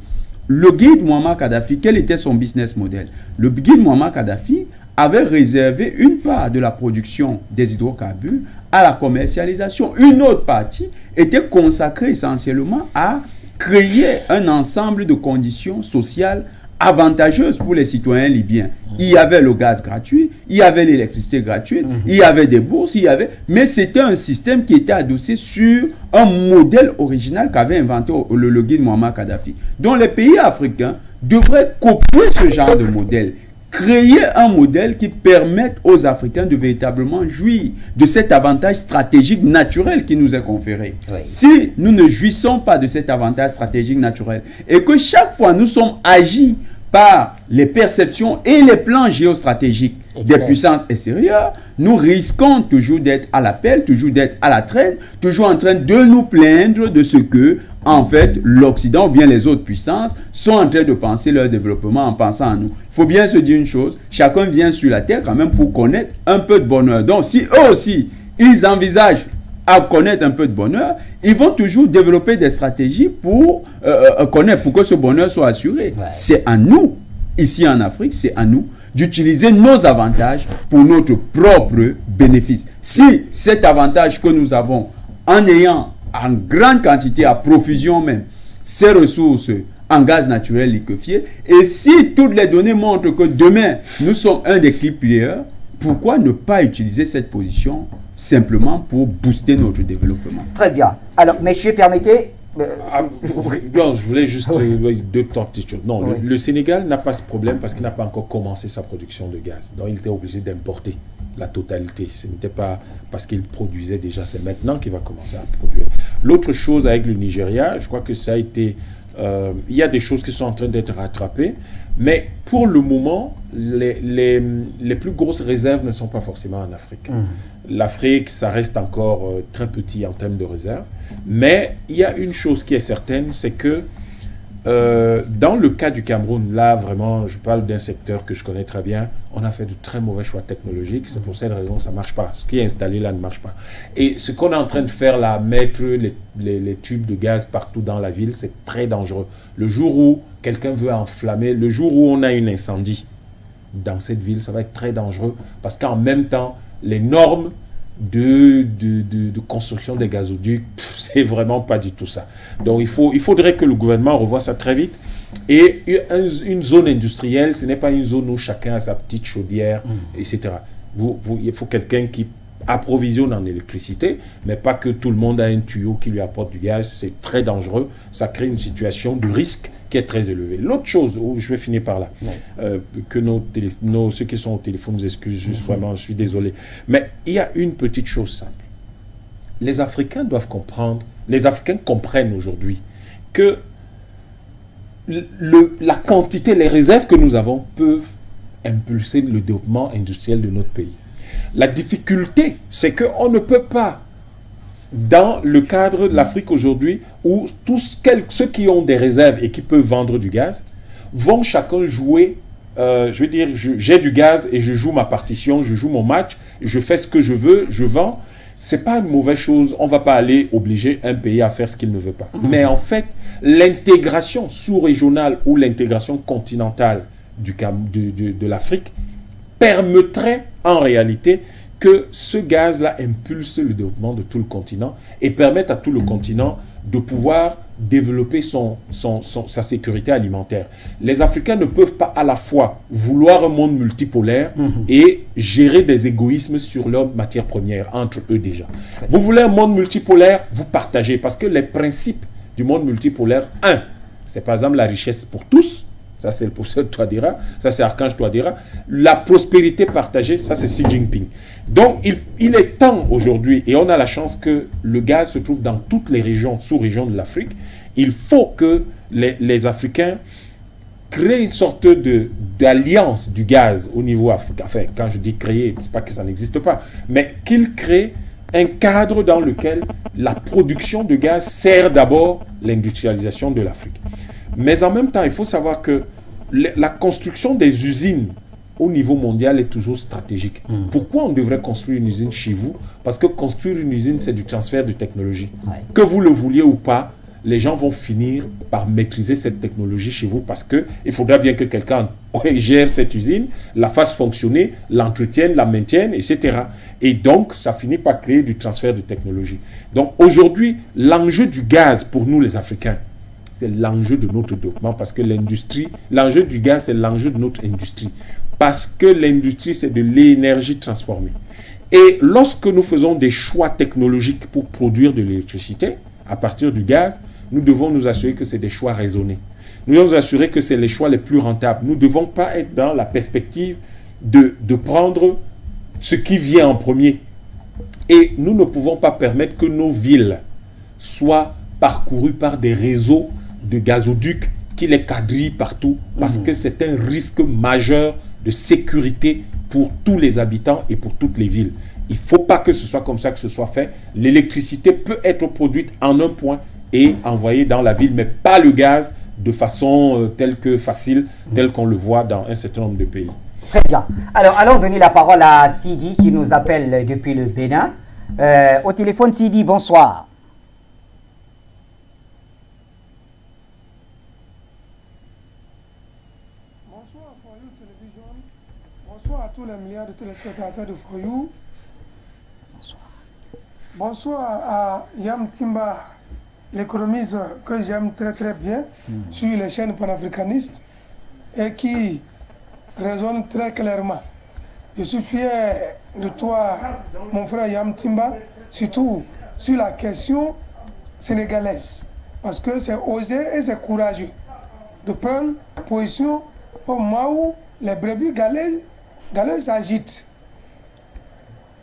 Le guide Muammar Kadhafi, quel était son business model? Le guide Muammar Kadhafi avait réservé une part de la production des hydrocarbures à la commercialisation. Une autre partie était consacrée essentiellement à créer un ensemble de conditions sociales avantageuses pour les citoyens libyens. Il y avait le gaz gratuit, il y avait l'électricité gratuite, il y avait des bourses, mais c'était un système qui était adossé sur un modèle original qu'avait inventé le guide Muammar Kadhafi. Donc les pays africains devraient copier ce genre de modèle, créer un modèle qui permette aux Africains de véritablement jouir de cet avantage stratégique naturel qui nous est conféré. Oui. Si nous ne jouissons pas de cet avantage stratégique naturel et que chaque fois nous sommes agis par les perceptions et les plans géostratégiques des puissances extérieures, nous risquons toujours d'être à l'appel, toujours d'être à la traîne, toujours en train de nous plaindre de ce que, en fait, l'Occident ou bien les autres puissances sont en train de penser leur développement en pensant à nous. Il faut bien se dire une chose, chacun vient sur la terre quand même pour connaître un peu de bonheur. Donc, si eux aussi, ils envisagent à connaître un peu de bonheur, ils vont toujours développer des stratégies pour connaître, pour que ce bonheur soit assuré. Ouais. C'est à nous, ici en Afrique, c'est à nous d'utiliser nos avantages pour notre propre bénéfice. Si cet avantage que nous avons, en ayant en grande quantité, à profusion même, ces ressources en gaz naturel liquéfié, et si toutes les données montrent que demain, nous sommes un des key players, pourquoi ne pas utiliser cette position simplement pour booster notre développement? Très bien. Alors, messieurs, permettez... Non, je voulais juste deux petites choses. Non, oui. le Sénégal n'a pas ce problème parce qu'il n'a pas encore commencé sa production de gaz. Donc, il était obligé d'importer la totalité. Ce n'était pas parce qu'il produisait déjà, c'est maintenant qu'il va commencer à produire. L'autre chose avec le Nigeria, je crois que ça a été... il y a des choses qui sont en train d'être rattrapées, mais pour le moment, les plus grosses réserves ne sont pas forcément en Afrique. L'Afrique, ça reste encore très petit en termes de réserves, mais il y a une chose qui est certaine, c'est que dans le cas du Cameroun, là vraiment, je parle d'un secteur que je connais très bien, on a fait de très mauvais choix technologiques, c'est pour cette raison que ça ne marche pas. Ce qui est installé là ne marche pas. Et ce qu'on est en train de faire là, mettre les tubes de gaz partout dans la ville, c'est très dangereux. Le jour où quelqu'un veut enflammer, le jour où on a un incendie dans cette ville, ça va être très dangereux parce qu'en même temps, les normes de construction des gazoducs, c'est vraiment pas du tout ça. Donc il faudrait que le gouvernement revoie ça très vite. Et une zone industrielle, ce n'est pas une zone où chacun a sa petite chaudière, etc. Il faut quelqu'un qui approvisionne en électricité, mais pas que tout le monde a un tuyau qui lui apporte du gaz. C'est très dangereux. Ça crée une situation de risque qui est très élevée. L'autre chose, je vais finir par là, que ceux qui sont au téléphone nous excusent juste vraiment, je suis désolé. Mais il y a une petite chose simple. Les Africains doivent comprendre, les Africains comprennent aujourd'hui que la quantité, les réserves que nous avons peuvent impulser le développement industriel de notre pays. La difficulté, c'est qu'on ne peut pas, dans le cadre de l'Afrique aujourd'hui, où tous ceux qui ont des réserves et qui peuvent vendre du gaz, vont chacun jouer, je veux dire, j'ai du gaz et je joue ma partition, je joue mon match, je fais ce que je veux, je vends. Ce n'est pas une mauvaise chose, on ne va pas aller obliger un pays à faire ce qu'il ne veut pas. Mais en fait, l'intégration sous-régionale ou l'intégration continentale de l'Afrique permettrait en réalité que ce gaz-là impulse le développement de tout le continent et permette à tout le continent de pouvoir développer sa sécurité alimentaire. Les Africains ne peuvent pas à la fois vouloir un monde multipolaire et gérer des égoïsmes sur leurs matières premières, entre eux déjà. Vous voulez un monde multipolaire, vous partagez, parce que les principes du monde multipolaire, c'est par exemple la richesse pour tous. Ça, c'est le professeur Touadéra. Ça, c'est Archange Touadéra. La prospérité partagée, ça, c'est Xi Jinping. Donc, il est temps aujourd'hui, et on a la chance que le gaz se trouve dans toutes les régions, sous-régions de l'Afrique. Il faut que les Africains créent une sorte d'alliance du gaz au niveau africain. Enfin, quand je dis créer, c'est pas que ça n'existe pas, mais qu'ils créent un cadre dans lequel la production de gaz sert d'abord l'industrialisation de l'Afrique. Mais en même temps, il faut savoir que la construction des usines au niveau mondial est toujours stratégique. Pourquoi on devrait construire une usine chez vous? Parce que construire une usine, c'est du transfert de technologie. Que vous le vouliez ou pas, les gens vont finir par maîtriser cette technologie chez vous parce qu'il faudra bien que quelqu'un gère cette usine, la fasse fonctionner, l'entretienne, la maintienne, etc. Et donc, ça finit par créer du transfert de technologie. Donc, aujourd'hui, l'enjeu du gaz pour nous, les Africains, c'est l'enjeu de notre développement parce que l'industrie, l'enjeu du gaz, c'est l'enjeu de notre industrie. Parce que l'industrie, c'est de l'énergie transformée. Et lorsque nous faisons des choix technologiques pour produire de l'électricité, à partir du gaz, nous devons nous assurer que c'est des choix raisonnés. Nous devons nous assurer que c'est les choix les plus rentables. Nous ne devons pas être dans la perspective de prendre ce qui vient en premier. Et nous ne pouvons pas permettre que nos villes soient parcourues par des réseaux de gazoducs qui les quadrillent partout, parce que c'est un risque majeur de sécurité pour tous les habitants et pour toutes les villes. Il ne faut pas que ce soit comme ça que ce soit fait. L'électricité peut être produite en un point et envoyée dans la ville, mais pas le gaz de façon telle qu'on le voit dans un certain nombre de pays. Très bien. Alors, allons donner la parole à Sidi qui nous appelle depuis le Bénin. Au téléphone, Sidi, bonsoir. Bonsoir For You Télévision. Bonsoir à tous les milliards de téléspectateurs de For You. Bonsoir. Bonsoir à Yam Timba, l'économiste que j'aime très très bien sur les chaînes panafricanistes et qui raisonne très clairement. Je suis fier de toi, mon frère Yam Timba, surtout sur la question sénégalaise. Parce que c'est osé et c'est courageux de prendre position au moment où les brebis galeuses s'agitent.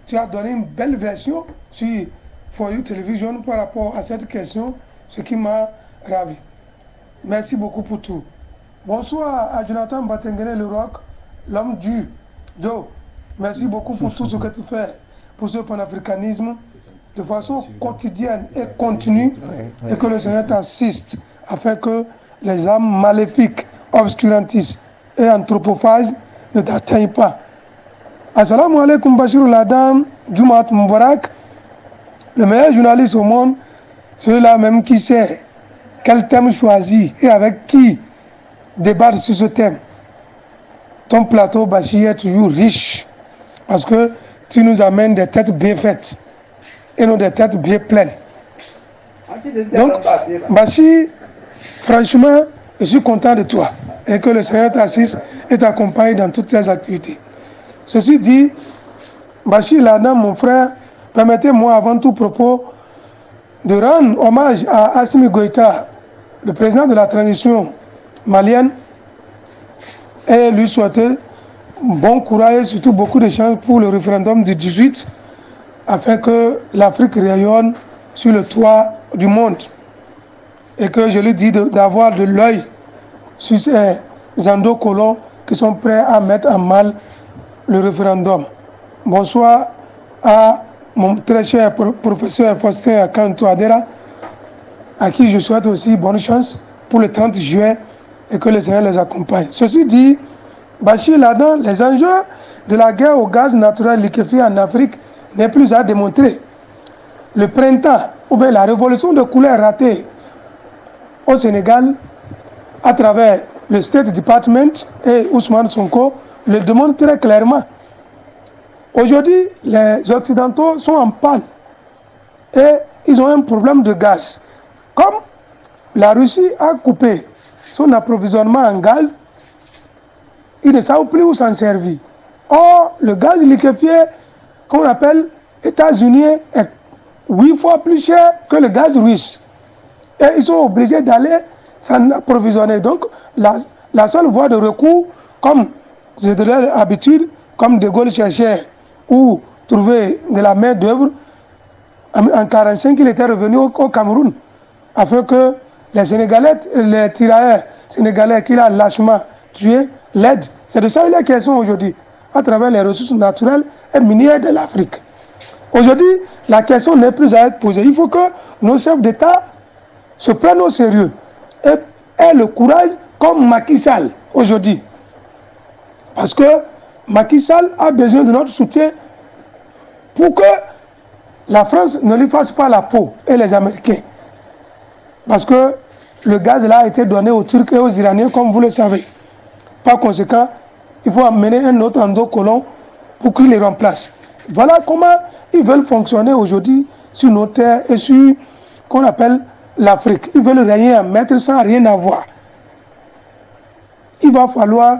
Tu as donné une belle version sur For You Television par rapport à cette question, ce qui m'a ravi. Merci beaucoup pour tout. Bonsoir à Jonathan Batengene Le Roc, l'homme du Joe. Merci beaucoup pour tout ce que tu fais pour ce panafricanisme de façon quotidienne et continue et que le Seigneur t'assiste afin que les âmes maléfiques, obscurantistes et anthropophages ne t'atteignent pas. Assalamu alaikum Bachirou Ladam, Jumat Moubarak, le meilleur journaliste au monde, celui-là même qui sait quel thème choisir et avec qui débattre sur ce thème. Ton plateau, Bachir, est toujours riche parce que tu nous amènes des têtes bien faites et non des têtes bien pleines. Donc, Bachir, franchement, je suis content de toi et que le Seigneur t'assiste et t'accompagne dans toutes tes activités. Ceci dit, Bachir Ladam, mon frère, permettez-moi avant tout propos de rendre hommage à Assimi Goïta, le président de la transition malienne, et lui souhaiter bon courage et surtout beaucoup de chance pour le référendum du 18 afin que l'Afrique rayonne sur le toit du monde et que je lui dis d'avoir de l'œil sur ces endocolons qui sont prêts à mettre en mal le référendum. Bonsoir à mon très cher professeur Faustin Akanto Adera, à qui je souhaite aussi bonne chance pour le 30 juillet et que le Seigneur les accompagne. Ceci dit, Bachir Ladam, les enjeux de la guerre au gaz naturel liquéfié en Afrique n'est plus à démontrer. Le printemps, ou bien la révolution de couleur ratée au Sénégal, à travers le State Department et Ousmane Sonko, le démontre très clairement. Aujourd'hui, les Occidentaux sont en panne et ils ont un problème de gaz. Comme la Russie a coupé son approvisionnement en gaz, ils ne savent plus où s'en servir. Or, le gaz liquéfié, qu'on appelle États-Unis, est 8 fois plus cher que le gaz russe. Et ils sont obligés d'aller s'en approvisionner. Donc, la seule voie de recours, comme c'est de leur habitude, comme De Gaulle cherchait ou trouver de la main d'œuvre, en 1945, il était revenu au Cameroun, afin que les Sénégalais, les tirailleurs sénégalais qu'il a lâchement tués, l'aident. C'est de ça qu'il est question aujourd'hui, à travers les ressources naturelles et minières de l'Afrique. Aujourd'hui, la question n'est plus à être posée. Il faut que nos chefs d'État se prennent au sérieux et aient le courage comme Macky Sall aujourd'hui. Parce que Macky Sall a besoin de notre soutien pour que la France ne lui fasse pas la peau et les Américains. Parce que le gaz là a été donné aux Turcs et aux Iraniens, comme vous le savez. Par conséquent, il faut amener un autre endocolon pour qu'il les remplace. Voilà comment ils veulent fonctionner aujourd'hui sur nos terres et sur qu'on appelle l'Afrique. Ils veulent régner en maître sans rien avoir. Il va falloir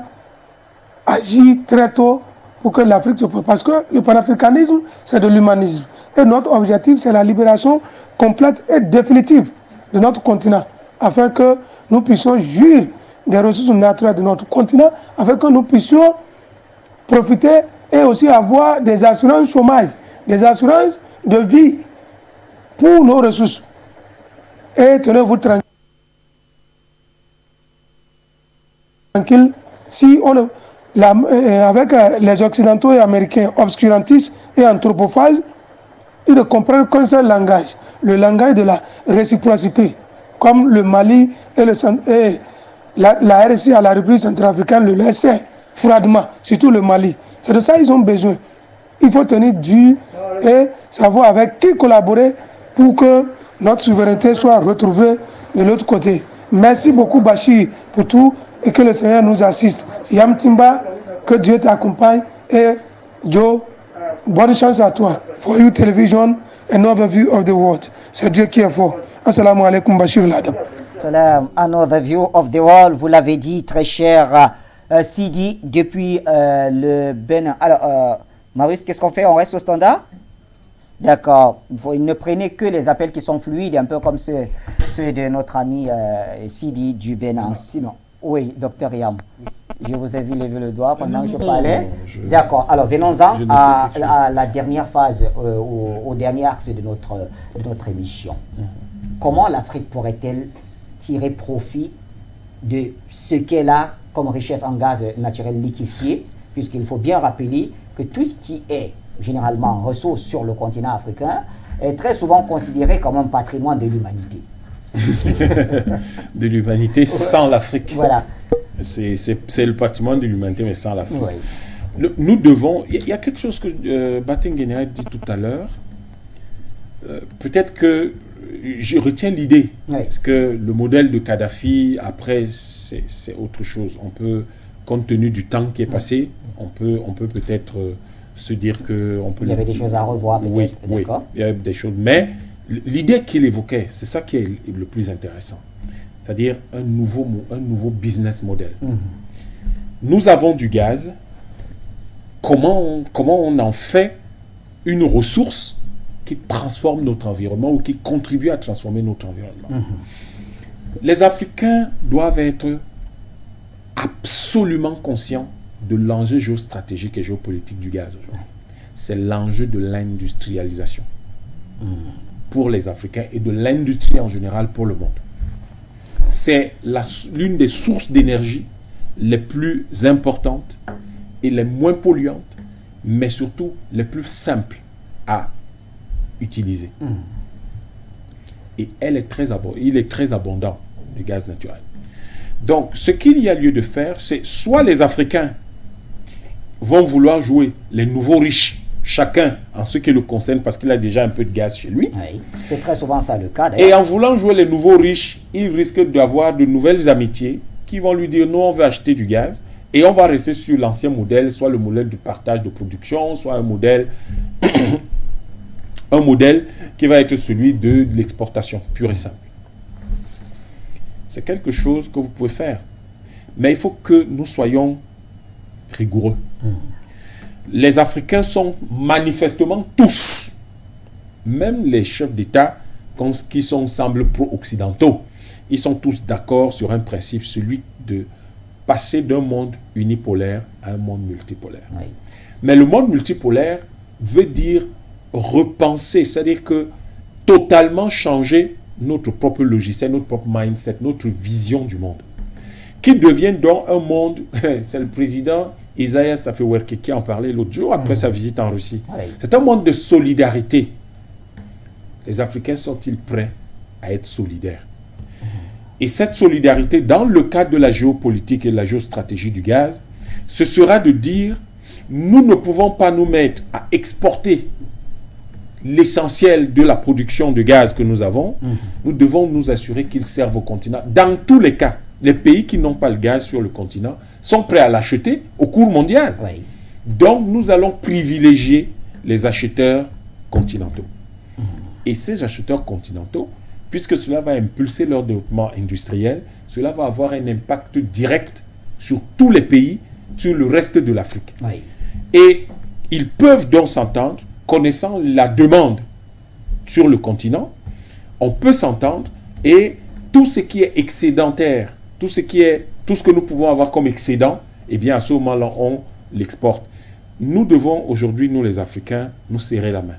agir très tôt pour que l'Afrique se prépare. Parce que le panafricanisme, c'est de l'humanisme. Et notre objectif, c'est la libération complète et définitive de notre continent, afin que nous puissions jouir des ressources naturelles de notre continent, afin que nous puissions profiter et aussi avoir des assurances chômage, des assurances de vie pour nos ressources. Et tenez-vous tranquille, si on, avec les Occidentaux et Américains obscurantistes et anthropophages, ils ne comprennent qu'un seul langage, le langage de la réciprocité, comme le Mali et la RSI à la République centrafricaine le laissaient froidement, surtout le Mali. C'est de ça qu'ils ont besoin. Il faut tenir dur et savoir avec qui collaborer pour que notre souveraineté soit retrouvée de l'autre côté. Merci beaucoup Bachir pour tout et que le Seigneur nous assiste. Yam Timba, que Dieu t'accompagne et Joe, bonne chance à toi. For You Television, an overview of the world. C'est Dieu qui est fort. Assalamu alaikum Bachir Ladam. Salam, another view of the world, vous l'avez dit très cher Sidi, depuis le Bénin. Alors, Marius, qu'est-ce qu'on fait? On reste au standard? D'accord. Ne prenez que les appels qui sont fluides, un peu comme ceux de notre ami Sidi du Bénin. Sinon, oui, docteur Yam, je vous ai vu lever le doigt pendant que je parlais. D'accord. Alors, venons-en à la dernière phase, au dernier axe de notre émission. Comment l'Afrique pourrait-elle tirer profit de ce qu'elle a comme richesse en gaz naturel liquéfié, puisqu'il faut bien rappeler que tout ce qui est généralement ressources sur le continent africain est très souvent considéré comme un patrimoine de l'humanité. De l'humanité sans l'Afrique. Voilà. C'est le patrimoine de l'humanité, mais sans l'Afrique. Oui. Nous devons... Il y a quelque chose que Batengene a dit tout à l'heure. Peut-être que je retiens l'idée. Oui. Parce que le modèle de Kadhafi, après, c'est autre chose. On peut, compte tenu du temps qui est passé, on peut peut-être se dire que... Il y avait des choses à revoir, peut-être. Oui, oui, il y avait des choses. Mais l'idée qu'il évoquait, c'est ça qui est le plus intéressant. C'est-à-dire un nouveau business model. Nous avons du gaz. Comment on en fait une ressource qui transforme notre environnement ou qui contribue à transformer notre environnement? Les Africains doivent être absolument conscients de l'enjeu géostratégique et géopolitique du gaz aujourd'hui. C'est l'enjeu de l'industrialisation pour les Africains et de l'industrie en général pour le monde. C'est l'une des sources d'énergie les plus importantes et les moins polluantes, mais surtout les plus simples à utiliser. Et il est très abondant, le gaz naturel. Donc, ce qu'il y a lieu de faire, c'est soit les Africains vont vouloir jouer les nouveaux riches, chacun en ce qui le concerne, parce qu'il a déjà un peu de gaz chez lui. Oui, c'est très souvent ça le cas. Et en voulant jouer les nouveaux riches, il risque d'avoir de nouvelles amitiés qui vont lui dire, nous, on veut acheter du gaz, et on va rester sur l'ancien modèle, soit le modèle du partage de production, soit un modèle qui va être celui de l'exportation, pure et simple. C'est quelque chose que vous pouvez faire. Mais il faut que nous soyons rigoureux. Les Africains sont manifestement tous, même les chefs d'État qui semblent pro-occidentaux, ils sont tous d'accord sur un principe, celui de passer d'un monde unipolaire à un monde multipolaire. Oui. Mais le monde multipolaire veut dire repenser, c'est-à-dire que totalement changer notre propre logiciel, notre propre mindset, notre vision du monde. Qui devient donc un monde, c'est le président Isaias Afewerki qui en parlait l'autre jour après sa visite en Russie. Oui. C'est un monde de solidarité. Les Africains sont-ils prêts à être solidaires? Et cette solidarité, dans le cadre de la géopolitique et de la géostratégie du gaz, ce sera de dire, nous ne pouvons pas nous mettre à exporter l'essentiel de la production de gaz que nous avons. Nous devons nous assurer qu'il serve au continent. Dans tous les cas, les pays qui n'ont pas le gaz sur le continent sont prêts à l'acheter au cours mondial. Oui. Donc, nous allons privilégier les acheteurs continentaux. Et ces acheteurs continentaux, puisque cela va impulser leur développement industriel, cela va avoir un impact direct sur tous les pays, sur le reste de l'Afrique. Oui. Et ils peuvent donc s'entendre, connaissant la demande sur le continent, on peut s'entendre et tout ce qui est excédentaire, tout ce que nous pouvons avoir comme excédent, eh bien à ce moment-là, on l'exporte. Nous devons aujourd'hui, nous les Africains, nous serrer la main.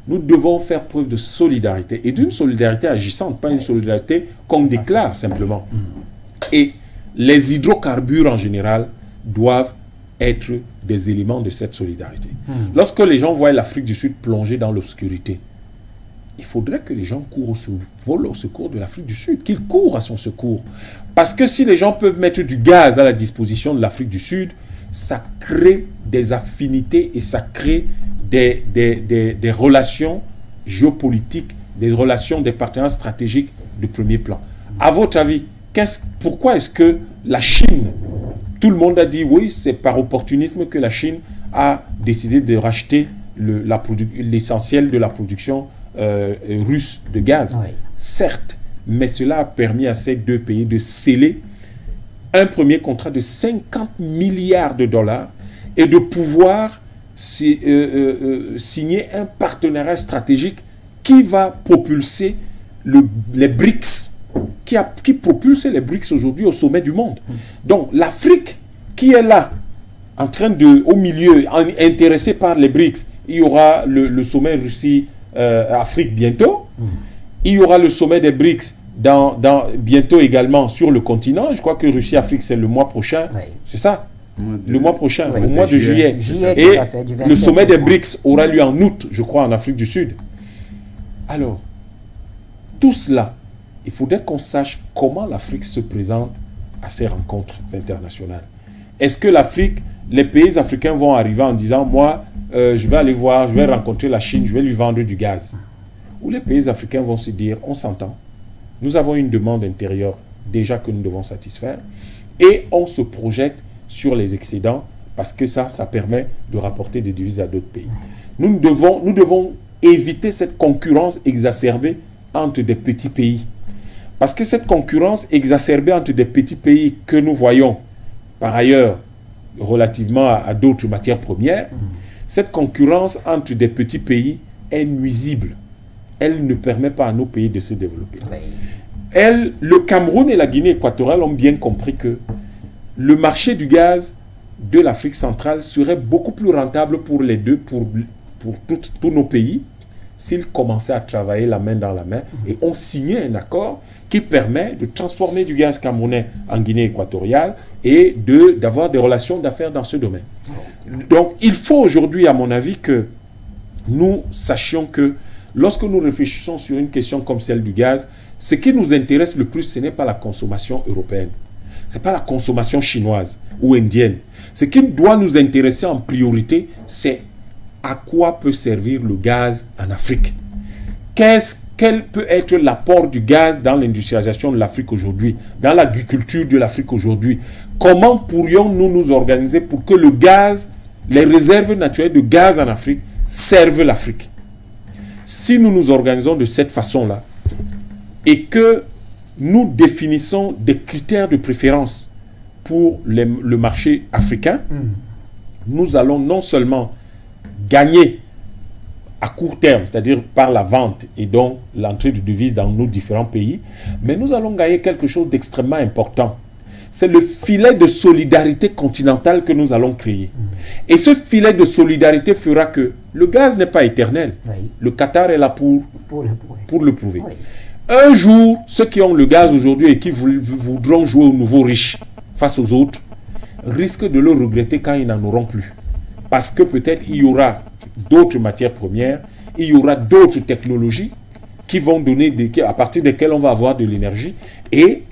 Nous devons faire preuve de solidarité et d'une solidarité agissante, pas une solidarité qu'on déclare simplement. Et les hydrocarbures en général doivent être des éléments de cette solidarité. Lorsque les gens voient l'Afrique du Sud plonger dans l'obscurité, il faudrait que les gens volent au secours de l'Afrique du Sud, qu'ils courent à son secours. Parce que si les gens peuvent mettre du gaz à la disposition de l'Afrique du Sud, ça crée des affinités et ça crée des relations géopolitiques, des relations, des partenaires stratégiques de premier plan. À votre avis, pourquoi est-ce que la Chine, tout le monde a dit oui, c'est par opportunisme que la Chine a décidé de racheter l'essentiel de la production russe de gaz. Oui. Certes, mais cela a permis à ces deux pays de sceller un premier contrat de 50 milliards de dollars et de pouvoir signer un partenariat stratégique qui va propulser les BRICS, qui propulse les BRICS aujourd'hui au sommet du monde. Donc l'Afrique qui est là, en train au milieu, intéressée par les BRICS, il y aura le sommet Russie-Afrique bientôt, il y aura le sommet des BRICS bientôt également sur le continent. Je crois que Russie-Afrique c'est le mois prochain, oui. C'est ça? Le mois prochain, au mois de juillet. Et le sommet des BRICS aura lieu en août, je crois, en Afrique du Sud. Alors, tout cela, il faudrait qu'on sache comment l'Afrique se présente à ces rencontres internationales. Est-ce que les pays africains vont arriver en disant, moi, je vais aller voir, je vais rencontrer la Chine, je vais lui vendre du gaz? Ou les pays africains vont se dire, on s'entend, nous avons une demande intérieure déjà que nous devons satisfaire, et on se projette sur les excédents, parce que ça permet de rapporter des devises à d'autres pays. Nous devons éviter cette concurrence exacerbée entre des petits pays. Parce que cette concurrence exacerbée entre des petits pays que nous voyons, par ailleurs, relativement à d'autres matières premières, cette concurrence entre des petits pays est nuisible. Elle ne permet pas à nos pays de se développer. Le Cameroun et la Guinée équatoriale ont bien compris que le marché du gaz de l'Afrique centrale serait beaucoup plus rentable pour les deux, pour tous nos pays, s'ils commençaient à travailler la main dans la main et ont signé un accord qui permet de transformer du gaz camerounais en Guinée équatoriale et d'avoir des relations d'affaires dans ce domaine. Donc, il faut aujourd'hui, à mon avis, que nous sachions que lorsque nous réfléchissons sur une question comme celle du gaz, ce qui nous intéresse le plus, ce n'est pas la consommation européenne. Ce n'est pas la consommation chinoise ou indienne. Ce qui doit nous intéresser en priorité, c'est à quoi peut servir le gaz en Afrique. Quel peut être l'apport du gaz dans l'industrialisation de l'Afrique aujourd'hui, dans l'agriculture de l'Afrique aujourd'hui? Comment pourrions-nous nous organiser pour que le gaz, les réserves naturelles de gaz en Afrique servent l'Afrique? Si nous nous organisons de cette façon-là et que nous définissons des critères de préférence pour le marché africain, nous allons non seulement gagner à court terme, c'est-à-dire par la vente et donc l'entrée de devises dans nos différents pays, mais nous allons gagner quelque chose d'extrêmement important. C'est le filet de solidarité continentale que nous allons créer. Et ce filet de solidarité fera que le gaz n'est pas éternel. Oui. Le Qatar est là pour le prouver. Oui. Un jour, ceux qui ont le gaz aujourd'hui et qui voudront jouer au nouveau riche face aux autres, risquent de le regretter quand ils n'en auront plus. Parce que peut-être il y aura d'autres matières premières, il y aura d'autres technologies qui vont donner, à partir desquelles on va avoir de l'énergie. Et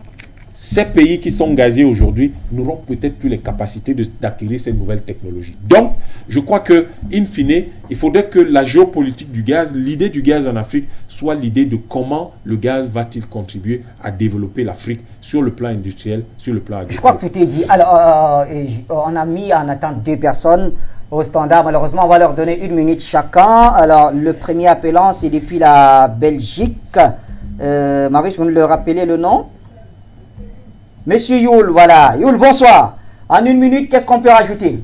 ces pays qui sont gaziers aujourd'hui n'auront peut-être plus les capacités d'acquérir ces nouvelles technologies. Donc, je crois que, in fine, il faudrait que la géopolitique du gaz, l'idée du gaz en Afrique, soit l'idée de comment le gaz va-t-il contribuer à développer l'Afrique sur le plan industriel, sur le plan agricole. Je crois que tout est dit. Alors, on a mis en attente 2 personnes au standard. Malheureusement, on va leur donner 1 minute chacun. Alors, le premier appelant, c'est depuis la Belgique. Marie, vous nous le rappelez le nom? Monsieur Youl, voilà. Youl, bonsoir. En 1 minute, qu'est-ce qu'on peut rajouter?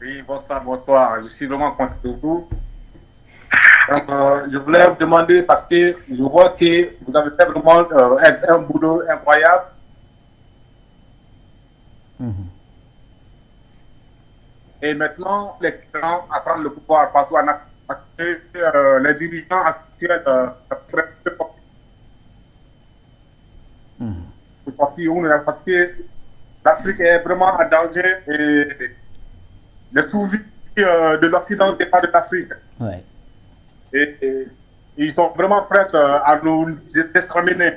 Oui, bonsoir, bonsoir. Je suis vraiment content de vous. Donc, je voulais vous demander, parce que je vois que vous avez fait vraiment un boulot incroyable. Et maintenant, les gens apprennent le pouvoir partout en Afrique. Parce que les dirigeants actuels parce que l'Afrique est vraiment en danger et le survie de l'Occident n'est pas de l'Afrique. Ouais. Et ils sont vraiment prêts à nous déterminer.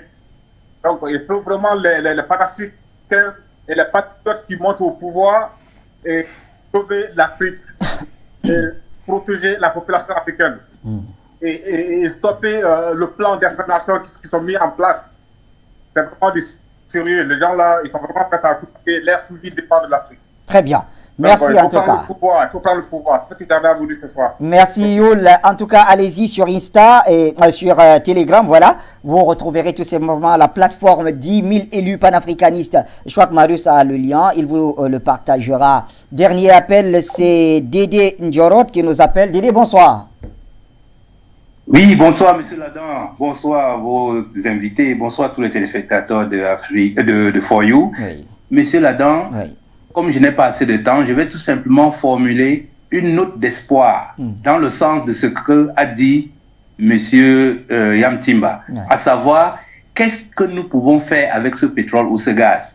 Donc, il faut vraiment les panafricains et les patriotes qui montent au pouvoir et sauver l'Afrique et protéger la population africaine et stopper le plan d'extermination qui sont mis en place. C'est vraiment sérieux. Les gens là, ils sont vraiment prêts à couper l'air sous vide départ de l'Afrique. Très bien. Merci en tout cas. Il faut prendre le pouvoir. C'est ce que j'avais à vous dire ce soir. Merci Youl. En tout cas, allez-y sur Insta et sur Telegram. Voilà, vous retrouverez tous ces moments la plateforme 10 000 élus panafricanistes. Je crois que Marius a le lien. Il vous le partagera. Dernier appel, c'est Dédé Ndjorot qui nous appelle. Dédé, bonsoir. Oui, bonsoir Monsieur Ladan. Bonsoir vos invités. Bonsoir tous les téléspectateurs de For You. Oui. Monsieur Ladan. Oui. Comme je n'ai pas assez de temps, je vais tout simplement formuler une note d'espoir dans le sens de ce que a dit M. Yamtimba, à savoir qu'est-ce que nous pouvons faire avec ce pétrole ou ce gaz.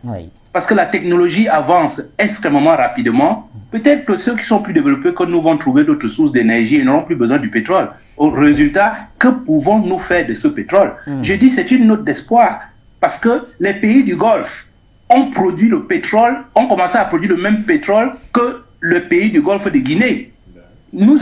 Parce que la technologie avance extrêmement rapidement. Peut-être que ceux qui sont plus développés que nous vont trouver d'autres sources d'énergie et n'auront plus besoin du pétrole. Au résultat, que pouvons-nous faire de ce pétrole? Je dis c'est une note d'espoir parce que les pays du Golfe ont produit le pétrole, ont commencé à produire le même pétrole que le pays du Golfe de Guinée. Nous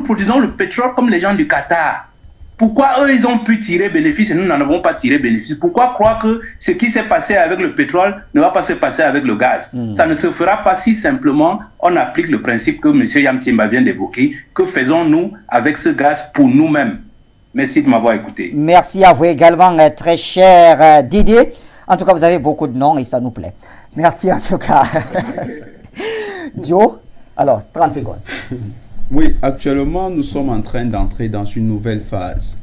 produisons le pétrole comme les gens du Qatar. Pourquoi eux, ils ont pu tirer bénéfice et nous n'en avons pas tiré bénéfice? Pourquoi croire que ce qui s'est passé avec le pétrole ne va pas se passer avec le gaz? Ça ne se fera pas si simplement on applique le principe que M. Yamtimba vient d'évoquer. Que faisons-nous avec ce gaz pour nous-mêmes? Merci de m'avoir écouté. Merci à vous également, très cher Didier. En tout cas, vous avez beaucoup de noms et ça nous plaît. Merci en tout cas. Dio, alors, 30 secondes. Oui, actuellement, nous sommes en train d'entrer dans une nouvelle phase.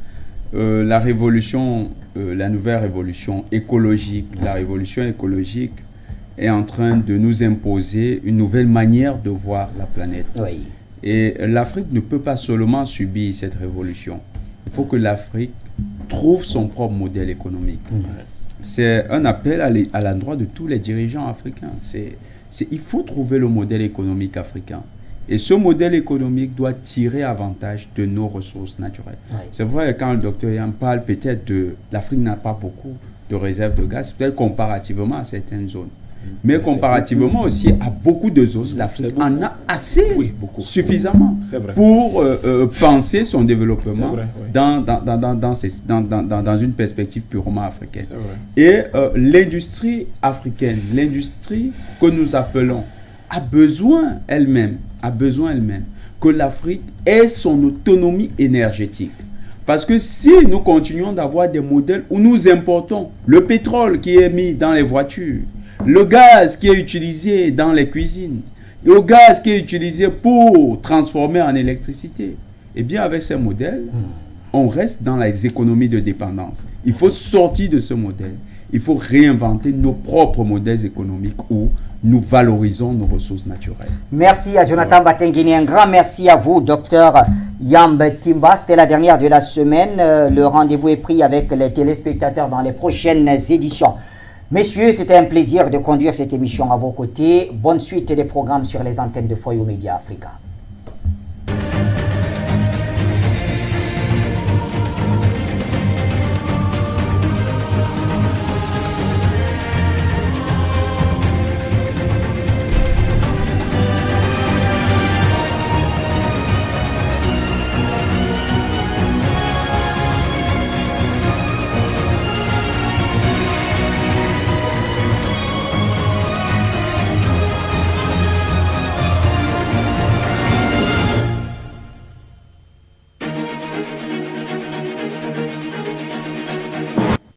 La révolution, la nouvelle révolution écologique, la révolution écologique est en train de nous imposer une nouvelle manière de voir la planète. Oui. Et l'Afrique ne peut pas seulement subir cette révolution. Il faut que l'Afrique trouve son propre modèle économique. C'est un appel à l'endroit de tous les dirigeants africains. Il faut trouver le modèle économique africain. Et ce modèle économique doit tirer avantage de nos ressources naturelles. C'est vrai, quand le docteur Yam parle peut-être de l'Afrique n'a pas beaucoup de réserves de gaz, peut-être comparativement à certaines zones. Mais comparativement aussi à beaucoup de zones, l'Afrique en a assez, suffisamment pour penser son développement dans une perspective purement africaine. Et l'industrie africaine, l'industrie que nous appelons, a besoin elle-même que l'Afrique ait son autonomie énergétique. Parce que si nous continuons d'avoir des modèles où nous importons le pétrole qui est mis dans les voitures, le gaz qui est utilisé dans les cuisines, le gaz qui est utilisé pour transformer en électricité, eh bien avec ces modèles, on reste dans les économies de dépendance. Il faut sortir de ce modèle. Il faut réinventer nos propres modèles économiques où nous valorisons nos ressources naturelles. Merci à Jonathan Batengini. Un grand merci à vous, docteur Yamtimba. C'était la dernière de la semaine. Le rendez-vous est pris avec les téléspectateurs dans les prochaines éditions. Messieurs, c'était un plaisir de conduire cette émission à vos côtés. Bonne suite des programmes sur les antennes de For You Media Africa.